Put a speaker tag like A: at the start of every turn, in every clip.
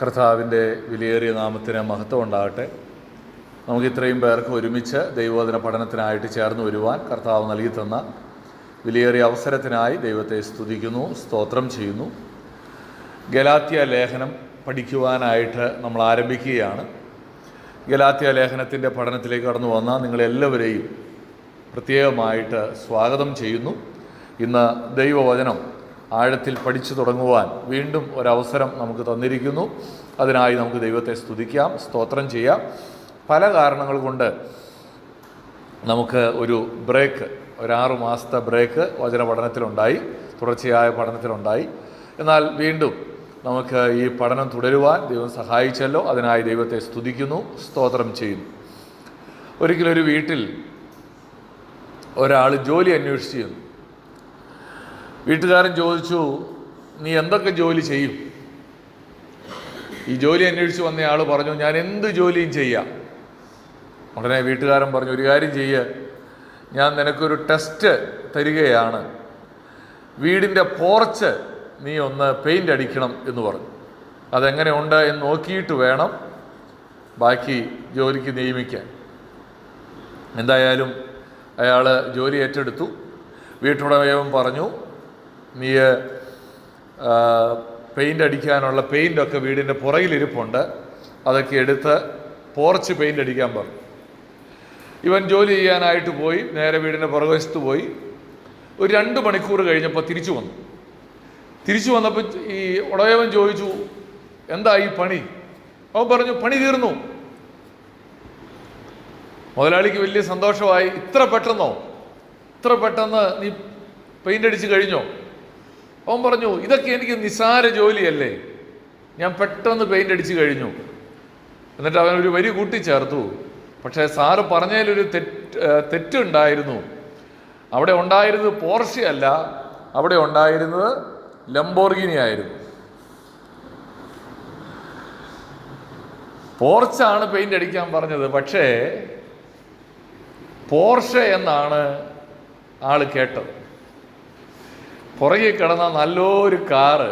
A: കർത്താവിൻ്റെ വിലയേറിയ നാമത്തിന് മഹത്വം ഉണ്ടാകട്ടെ. നമുക്ക് ഇത്രയും പേർക്ക് ഒരുമിച്ച് ദൈവവചന പഠനത്തിനായിട്ട് ചേർന്ന് വരുവാൻ കർത്താവ് നൽകി തന്ന വിലയേറിയ അവസരത്തിനായി ദൈവത്തെ സ്തുതിക്കുന്നു, സ്തോത്രം ചെയ്യുന്നു. ഗലാത്യ ലേഖനം പഠിക്കുവാനായിട്ട് നമ്മൾ ആരംഭിക്കുകയാണ്. ഗലാത്യ ലേഖനത്തിൻ്റെ പഠനത്തിലേക്ക് കടന്നു വന്ന നിങ്ങളെല്ലാവരെയും പ്രത്യേകമായിട്ട് സ്വാഗതം ചെയ്യുന്നു. ഇന്ന് ദൈവവചനം ആഴത്തിൽ പഠിച്ചു തുടങ്ങുവാൻ വീണ്ടും ഒരവസരം നമുക്ക് തന്നിരിക്കുന്നു. അതിനായി നമുക്ക് ദൈവത്തെ സ്തുതിക്കാം, സ്തോത്രം ചെയ്യാം. പല കാരണങ്ങൾ കൊണ്ട് നമുക്ക് ഒരു ബ്രേക്ക്, ഒരു 6 മാസത്തെ ബ്രേക്ക് വചന പഠനത്തിലുണ്ടായി, തുടർച്ചയായ പഠനത്തിലുണ്ടായി. എന്നാൽ വീണ്ടും നമുക്ക് ഈ പഠനം തുടരുവാൻ ദൈവം സഹായിച്ചല്ലോ. അതിനായി ദൈവത്തെ സ്തുതിക്കുന്നു, സ്തോത്രം ചെയ്യുന്നു. ഒരിക്കലൊരു വീട്ടിൽ ഒരാൾ ജോലി അന്വേഷിച്ചിരുന്നു. വീട്ടുകാരൻ ചോദിച്ചു, നീ എന്തൊക്കെ ജോലി ചെയ്യും? ഈ ജോലി അന്വേഷിച്ച് വന്നയാൾ പറഞ്ഞു, ഞാൻ എന്ത് ജോലിയും ചെയ്യാം. ഉടനെ വീട്ടുകാരൻ പറഞ്ഞു, ഒരു കാര്യം ചെയ്യുക, ഞാൻ നിനക്കൊരു ടെസ്റ്റ് തരികയാണ്, വീടിൻ്റെ പോർച്ച് നീ ഒന്ന് പെയിൻ്റ് അടിക്കണം എന്ന് പറഞ്ഞു. അതെങ്ങനെ ഉണ്ട് എന്ന് നോക്കിയിട്ട് വേണം ബാക്കി ജോലിക്ക് നിയമിക്കാൻ. എന്തായാലും അയാൾ ജോലി ഏറ്റെടുത്തു. വീട്ടുടമയും പറഞ്ഞു, നീ പെയിൻ്റ് അടിക്കാനുള്ള പെയിൻ്റൊക്കെ വീടിൻ്റെ പുറകിലിരിപ്പുണ്ട്, അതൊക്കെ എടുത്ത് പോർച്ച് പെയിൻ്റ് അടിക്കാൻ പറഞ്ഞു. ഇവൻ ജോലി ചെയ്യാനായിട്ട് പോയി, നേരെ വീടിൻ്റെ പുറകുവശത്ത് പോയി. ഒരു 2 മണിക്കൂർ കഴിഞ്ഞപ്പോൾ തിരിച്ചു വന്നു. തിരിച്ചു വന്നപ്പോൾ ഈ ഉടയവൻ ചോദിച്ചു, എന്താ ഈ പണി? അവൻ പറഞ്ഞു, പണി തീർന്നു. മുതലാളിക്ക് വലിയ സന്തോഷമായി. ഇത്ര പെട്ടെന്ന് നീ പെയിൻ്റ് അടിച്ച് കഴിഞ്ഞോ? അവൻ പറഞ്ഞു, ഇതൊക്കെ എനിക്ക് നിസ്സാര ജോലിയല്ലേ, ഞാൻ പെട്ടെന്ന് പെയിൻ്റ് അടിച്ച് കഴിഞ്ഞു. എന്നിട്ട് അവനൊരു വരി കൂട്ടിച്ചേർത്തു, പക്ഷേ സാറ് പറഞ്ഞതിലൊരു തെറ്റുണ്ടായിരുന്നു. അവിടെ ഉണ്ടായിരുന്നത് പോർഷെ അല്ല, അവിടെ ഉണ്ടായിരുന്നത് ലംബോർഗിനി ആയിരുന്നു. പോർച്ചാണ് പെയിൻ്റ് അടിക്കാൻ പറഞ്ഞത്, പക്ഷേ പോർഷെ എന്നാണ് ആള് കേട്ടത്. പുറകെ കിടന്ന നല്ലൊരു കാറ്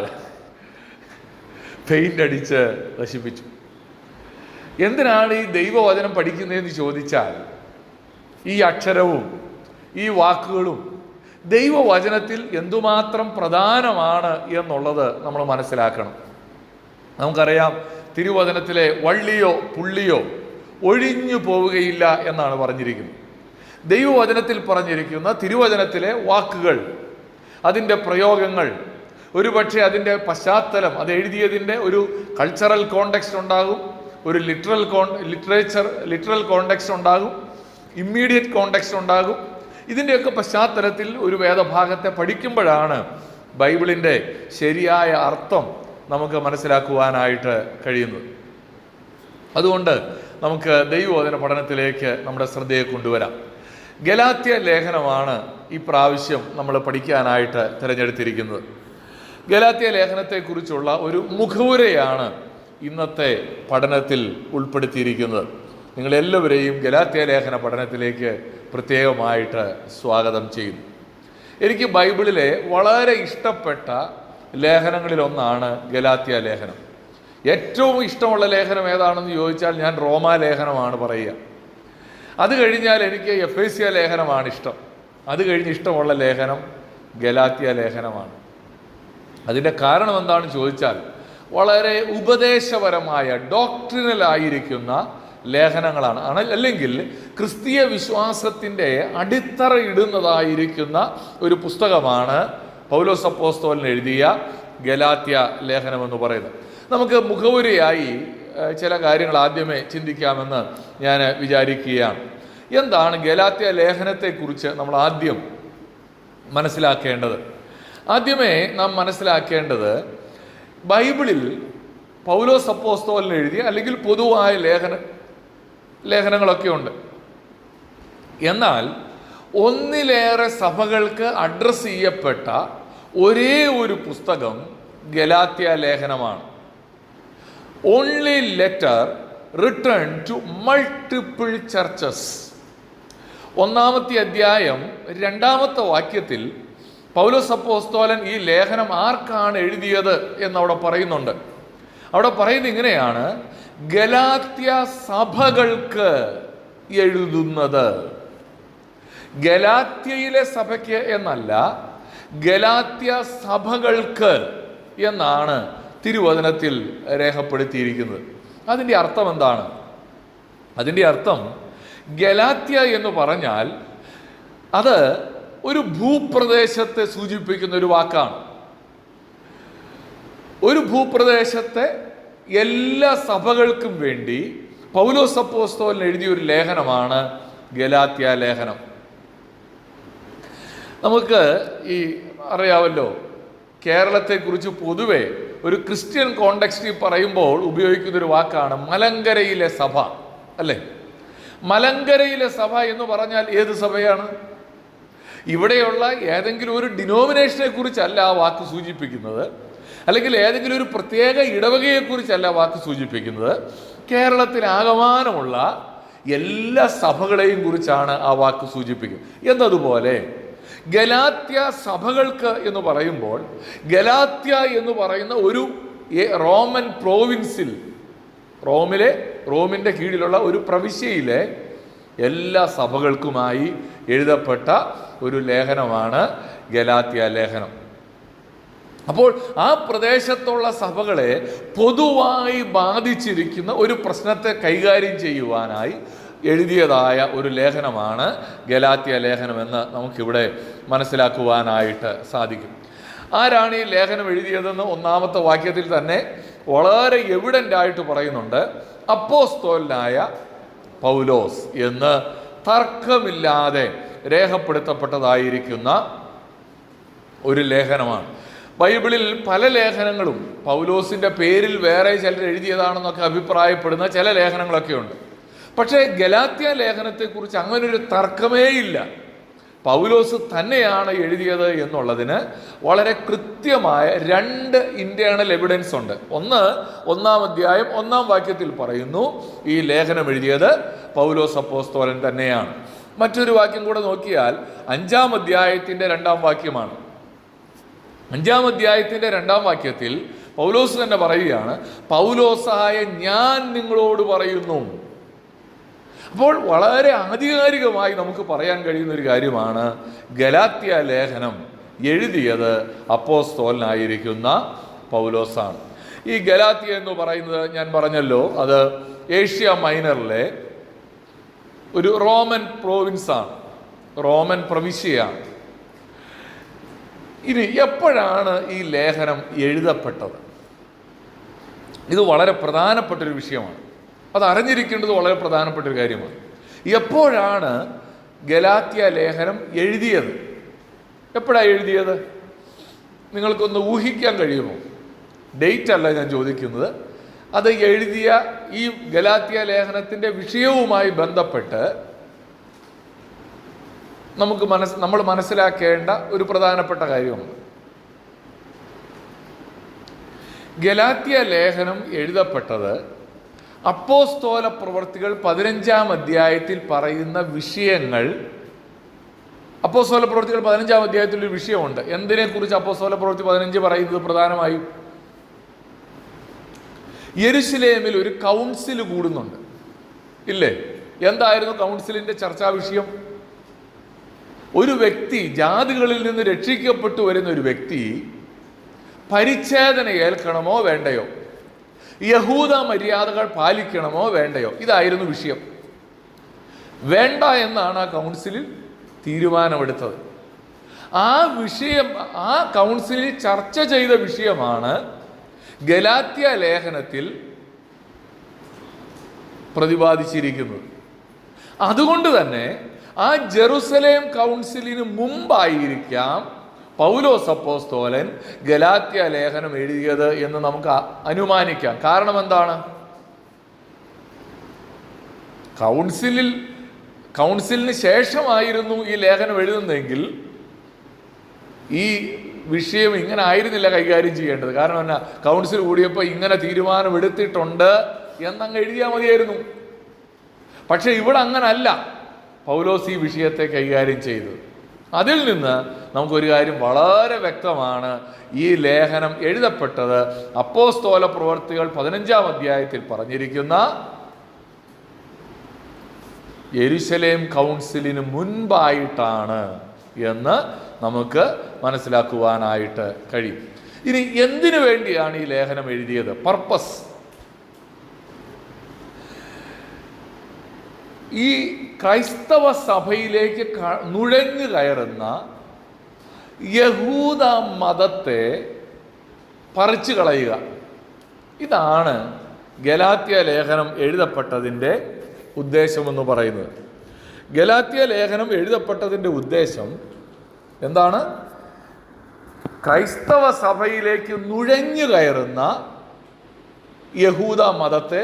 A: പെയിൻ്റ് അടിച്ച് നശിപ്പിച്ചു. എന്തിനാണ് ഈ ദൈവവചനം പഠിക്കുന്നതെന്ന് ചോദിച്ചാൽ, ഈ അക്ഷരവും ഈ വാക്കുകളും ദൈവവചനത്തിൽ എന്തുമാത്രം പ്രധാനമാണ് എന്നുള്ളത് നമ്മൾ മനസ്സിലാക്കണം. നമുക്കറിയാം, തിരുവചനത്തിലെ വള്ളിയോ പുള്ളിയോ ഒഴിഞ്ഞു പോവുകയില്ല എന്നാണ് പറഞ്ഞിരിക്കുന്നത്. ദൈവവചനത്തിൽ പറഞ്ഞിരിക്കുന്ന തിരുവചനത്തിലെ വാക്കുകൾ, അതിൻ്റെ പ്രയോഗങ്ങൾ, ഒരുപക്ഷെ അതിൻ്റെ പശ്ചാത്തലം, അത് എഴുതിയതിൻ്റെ ഒരു കൾച്ചറൽ കോണ്ടെക്സ്റ്റ് ഉണ്ടാകും, ഒരു ലിറ്ററൽ കോണ്ടെക്സ്റ്റ് ഉണ്ടാകും, ഇമ്മീഡിയറ്റ് കോണ്ടെക്സ്റ്റ് ഉണ്ടാകും. ഇതിൻ്റെയൊക്കെ പശ്ചാത്തലത്തിൽ ഒരു വേദഭാഗത്തെ പഠിക്കുമ്പോഴാണ് ബൈബിളിൻ്റെ ശരിയായ അർത്ഥം നമുക്ക് മനസ്സിലാക്കുവാനായിട്ട് കഴിയുന്നത്. അതുകൊണ്ട് നമുക്ക് ദൈവവചന പഠനത്തിലേക്ക് നമ്മുടെ ശ്രദ്ധയെ കൊണ്ടുവരാം. ഗലാത്യ ലേഖനമാണ് ഈ പ്രാവശ്യം നമ്മൾ പഠിക്കാനായിട്ട് തിരഞ്ഞെടുത്തിരിക്കുന്നത്. ഗലാത്യ ലേഖനത്തെക്കുറിച്ചുള്ള ഒരു മുഖവുരയാണ് ഇന്നത്തെ പഠനത്തിൽ ഉൾപ്പെടുത്തിയിരിക്കുന്നത്. നിങ്ങളെല്ലാവരെയും ഗലാത്യ ലേഖന പഠനത്തിലേക്ക് പ്രത്യേകമായിട്ട് സ്വാഗതം ചെയ്യുന്നു. എനിക്ക് ബൈബിളിലെ വളരെ ഇഷ്ടപ്പെട്ട ലേഖനങ്ങളിലൊന്നാണ് ഗലാത്യ ലേഖനം. ഏറ്റവും ഇഷ്ടമുള്ള ലേഖനം ഏതാണെന്ന് ചോദിച്ചാൽ ഞാൻ റോമാലേഖനമാണ് പറയുക. അത് കഴിഞ്ഞാൽ എനിക്ക് എഫേസ്യ ലേഖനമാണ് ഇഷ്ടം. അത് കഴിഞ്ഞ് ഇഷ്ടമുള്ള ലേഖനം ഗലാത്യ ലേഖനമാണ്. അതിൻ്റെ കാരണം എന്താണെന്ന് ചോദിച്ചാൽ, വളരെ ഉപദേശപരമായ ഡോക്ട്രിനലായിരിക്കുന്ന ലേഖനങ്ങളാണ്. അല്ലെങ്കിൽ ക്രിസ്തീയ വിശ്വാസത്തിൻ്റെ അടിത്തറ ഇടുന്നതായിരിക്കുന്ന ഒരു പുസ്തകമാണ് പൗലോസ് അപ്പോസ്തലൻ എഴുതിയ ഗലാത്യ ലേഖനം എന്ന് പറയുന്നത്. നമുക്ക് മുഖവുരയായി ചില കാര്യങ്ങൾ ആദ്യമേ ചിന്തിക്കാമെന്ന് ഞാൻ വിചാരിക്കുകയാണ്. എന്താണ് ഗലാത്യ ലേഖനത്തെക്കുറിച്ച് നമ്മൾ ആദ്യം മനസ്സിലാക്കേണ്ടത്? ആദ്യമേ നാം മനസ്സിലാക്കേണ്ടത്, ബൈബിളിൽ പൗലോസ് അപ്പോസ്തലൻ എഴുതിയ അല്ലെങ്കിൽ പൊതുവായ ലേഖനങ്ങളൊക്കെ ഉണ്ട്. എന്നാൽ ഒന്നിലേറെ സഭകൾക്ക് അഡ്രസ്സ് ചെയ്യപ്പെട്ട ഒരേ ഒരു പുസ്തകം ഗലാത്യ ലേഖനമാണ്. Only letter written to multiple churches. 1-ാമത്തെ അധ്യായം 2-ാമത്തെ വാക്യത്തിൽ പൗലോസ് അപ്പോസ്തലൻ ഈ ലേഖനം ആർക്കാണ് എഴുതിയത് എന്നവിടെ പറയുന്നുണ്ട്. അവിടെ പറയുന്നത് ഇങ്ങനെയാണ്: ഗലാത്യ സഭകൾക്ക് എഴുതുന്നത്. ഗലാത്യയിലെ സഭയ്ക്ക് എന്നല്ല, ഗലാത്യ സഭകൾക്ക് എന്നാണ് തിരുവചനത്തിൽ രേഖപ്പെടുത്തിയിരിക്കുന്നത്. അതിൻ്റെ അർത്ഥം എന്താണ്? അതിൻ്റെ അർത്ഥം, ഗലാത്യ എന്ന് പറഞ്ഞാൽ അത് ഒരു ഭൂപ്രദേശത്തെ സൂചിപ്പിക്കുന്ന ഒരു വാക്കാണ്. ഒരു ഭൂപ്രദേശത്തെ എല്ലാ സഭകൾക്കും വേണ്ടി പൗലോസ് അപ്പോസ്തലൻ എഴുതിയ ഒരു ലേഖനമാണ് ഗലാത്യ ലേഖനം. നമുക്ക് ഈ അറിയാമല്ലോ, കേരളത്തെക്കുറിച്ച് പൊതുവെ ഒരു ക്രിസ്ത്യൻ കോണ്ടെക്സ്റ്റിൽ പറയുമ്പോൾ ഉപയോഗിക്കുന്നൊരു വാക്കാണ് മലങ്കരയിലെ സഭ, അല്ലേ? മലങ്കരയിലെ സഭ എന്ന് പറഞ്ഞാൽ ഏത് സഭയാണ്? ഇവിടെയുള്ള ഏതെങ്കിലും ഒരു ഡിനോമിനേഷനെ കുറിച്ചല്ല ആ വാക്ക് സൂചിപ്പിക്കുന്നത്, അല്ലെങ്കിൽ ഏതെങ്കിലും ഒരു പ്രത്യേക ഇടവകയെക്കുറിച്ചല്ല വാക്ക് സൂചിപ്പിക്കുന്നത്. കേരളത്തിലാകമാനമുള്ള എല്ലാ സഭകളെയും കുറിച്ചാണ് ആ വാക്ക് സൂചിപ്പിക്കുന്നത്. എന്നതുപോലെ ഗലാത്യ സഭകൾക്ക് എന്ന് പറയുമ്പോൾ, ഗലാത്യ എന്ന് പറയുന്ന ഒരു റോമൻ പ്രോവിൻസിൽ, റോമിൻ്റെ കീഴിലുള്ള ഒരു പ്രവിശ്യയിലെ എല്ലാ സഭകൾക്കുമായി എഴുതപ്പെട്ട ഒരു ലേഖനമാണ് ഗലാത്യ ലേഖനം. അപ്പോൾ ആ പ്രദേശത്തുള്ള സഭകളെ പൊതുവായി ബാധിച്ചിരിക്കുന്ന ഒരു പ്രശ്നത്തെ കൈകാര്യം ചെയ്യുവാനായി എഴുതിയതായ ഒരു ലേഖനമാണ് ഗലാത്യ ലേഖനമെന്ന് നമുക്കിവിടെ മനസ്സിലാക്കുവാനായിട്ട് സാധിക്കും. ആരാണ് ഈ ലേഖനം എഴുതിയതെന്ന് ഒന്നാമത്തെ വാക്യത്തിൽ തന്നെ വളരെ എവിഡൻ്റ് ആയിട്ട് പറയുന്നുണ്ട്. അപ്പോസ്തലനായ പൗലോസ് എന്ന് തർക്കമില്ലാതെ രേഖപ്പെടുത്തപ്പെട്ടതായിരിക്കുന്ന ഒരു ലേഖനമാണ്. ബൈബിളിൽ പല ലേഖനങ്ങളും പൗലോസിൻ്റെ പേരിൽ വേറെ ചിലർ എഴുതിയതാണെന്നൊക്കെ അഭിപ്രായപ്പെടുന്ന ചില ലേഖനങ്ങളൊക്കെ ഉണ്ട്. പക്ഷേ ഗലാത്യ ലേഖനത്തെക്കുറിച്ച് അങ്ങനൊരു തർക്കമേയില്ല. പൗലോസ് തന്നെയാണ് എഴുതിയത് എന്നുള്ളതിന് വളരെ കൃത്യമായ 2 ഇന്റേണൽ എവിഡൻസ് ഉണ്ട്. ഒന്ന്, 1-ാം അധ്യായം 1-ാം വാക്യത്തിൽ പറയുന്നു ഈ ലേഖനം എഴുതിയത് പൗലോസ് അപ്പോസ്തലൻ തന്നെയാണ്. മറ്റൊരു വാക്യം കൂടെ നോക്കിയാൽ 5-ാം അധ്യായത്തിൻ്റെ 2-ാം വാക്യമാണ്. 5-ാം അധ്യായത്തിൻ്റെ 2-ാം വാക്യത്തിൽ പൗലോസ് തന്നെ പറയുകയാണ്, പൗലോസായ ഞാൻ നിങ്ങളോട് പറയുന്നു. അപ്പോൾ വളരെ ആധികാരികമായി നമുക്ക് പറയാൻ കഴിയുന്ന ഒരു കാര്യമാണ്, ഗലാത്യ ലേഖനം എഴുതിയത് അപ്പോസ്തലനായിരിക്കുന്ന പൗലോസാണ്. ഈ ഗലാത്യ എന്ന് പറയുന്നത് ഞാൻ പറഞ്ഞല്ലോ, അത് ഏഷ്യ മൈനറിലെ ഒരു റോമൻ പ്രോവിൻസാണ്, റോമൻ പ്രവിശ്യയാണ്. ഇനി എപ്പോഴാണ് ഈ ലേഖനം എഴുതപ്പെട്ടത്? ഇത് വളരെ പ്രധാനപ്പെട്ടൊരു വിഷയമാണ്. അത് അറിഞ്ഞിരിക്കേണ്ടത് വളരെ പ്രധാനപ്പെട്ട ഒരു കാര്യമാണ്. എപ്പോഴാണ് ഗലാത്യ ലേഖനം എഴുതിയത്? എപ്പോഴാണ് എഴുതിയത്? നിങ്ങൾക്കൊന്ന് ഊഹിക്കാൻ കഴിയുമോ? ഡേറ്റ് അല്ല ഞാൻ ചോദിക്കുന്നത്. അത് എഴുതിയ ഈ ഗലാത്യ ലേഖനത്തിൻ്റെ വിഷയവുമായി ബന്ധപ്പെട്ട് നമ്മൾ മനസ്സിലാക്കേണ്ട ഒരു പ്രധാനപ്പെട്ട കാര്യമാണ്. ഗലാത്യ ലേഖനം എഴുതപ്പെട്ടത് അപ്പോസ്തല പ്രവൃത്തികൾ 15-ാം അധ്യായത്തിൽ പറയുന്ന വിഷയങ്ങൾ. അപ്പോസ്തല പ്രവൃത്തികൾ 15-ാം അധ്യായത്തിൽ ഒരു വിഷയമുണ്ട്. എന്തിനെക്കുറിച്ച് അപ്പോസ്തല പ്രവൃത്തി 15 പറയുന്നത്? പ്രധാനമായും യെരുശലേമിൽ ഒരു കൗൺസിൽ കൂടുന്നുണ്ട്, ഇല്ലേ? എന്തായിരുന്നു കൗൺസിലിന്റെ ചർച്ചാ വിഷയം? ഒരു വ്യക്തി, ജാതികളിൽ നിന്ന് രക്ഷിക്കപ്പെട്ടു വരുന്ന ഒരു വ്യക്തി പരിച്ഛേദന ഏൽക്കണമോ വേണ്ടയോ, യഹൂദ മര്യാദകൾ പാലിക്കണമോ വേണ്ടയോ, ഇതായിരുന്നു വിഷയം. വേണ്ട എന്നാണ് ആ കൗൺസിലിൽ തീരുമാനമെടുത്തത്. ആ വിഷയം, ആ കൗൺസിലിൽ ചർച്ച ചെയ്ത വിഷയമാണ് ഗലാത്യ ലേഖനത്തിൽ പ്രതിപാദിച്ചിരിക്കുന്നത്. അതുകൊണ്ട് തന്നെ ആ ജെറുസലേം കൗൺസിലിന് മുമ്പായിരിക്കാം പൗലോസ് അപ്പോസ്തലൻ ഗലാത്യ ലേഖനം എഴുതിയത് എന്ന് നമുക്ക് അനുമാനിക്കാം. കാരണം എന്താണ്? കൗൺസിലിന് ശേഷമായിരുന്നു ഈ ലേഖനം എഴുതുന്നതെങ്കിൽ ഈ വിഷയം ഇങ്ങനെ ആയിരുന്നില്ല കൈകാര്യം ചെയ്യേണ്ടത്. കാരണം എന്നാ, കൗൺസിൽ കൂടിയപ്പോൾ ഇങ്ങനെ തീരുമാനമെടുത്തിട്ടുണ്ട് എന്നങ്ങ് എഴുതിയാൽ മതിയായിരുന്നു. പക്ഷെ ഇവിടെ അങ്ങനല്ല പൗലോസ് ഈ വിഷയത്തെ കൈകാര്യം ചെയ്തത്. അതിൽ നിന്ന് നമുക്കൊരു കാര്യം വളരെ വ്യക്തമാണ്. ഈ ലേഖനം എഴുതപ്പെട്ടത് അപ്പോസ്തോല പ്രവൃത്തികൾ 15-ാം അധ്യായത്തിൽ പറഞ്ഞിരിക്കുന്ന യെരുശലേം കൗൺസിലിന് മുൻപായിട്ടാണ് എന്ന് നമുക്ക് മനസ്സിലാക്കുവാനായിട്ട് കഴിയും. ഇനി എന്തിനു വേണ്ടിയാണ് ഈ ലേഖനം എഴുതിയത്? പർപ്പസ്. ഈ ക്രൈസ്തവ സഭയിലേക്ക് നുഴഞ്ഞു കയറുന്ന യഹൂദ മതത്തെ പറിച്ചു കളയുക. ഇതാണ് ഗലാത്യ ലേഖനം എഴുതപ്പെട്ടതിൻ്റെ ഉദ്ദേശമെന്ന് പറയുന്നത്. ഗലാത്യ ലേഖനം എഴുതപ്പെട്ടതിൻ്റെ ഉദ്ദേശം എന്താണ്? ക്രൈസ്തവ സഭയിലേക്ക് നുഴഞ്ഞു കയറുന്ന യഹൂദ മതത്തെ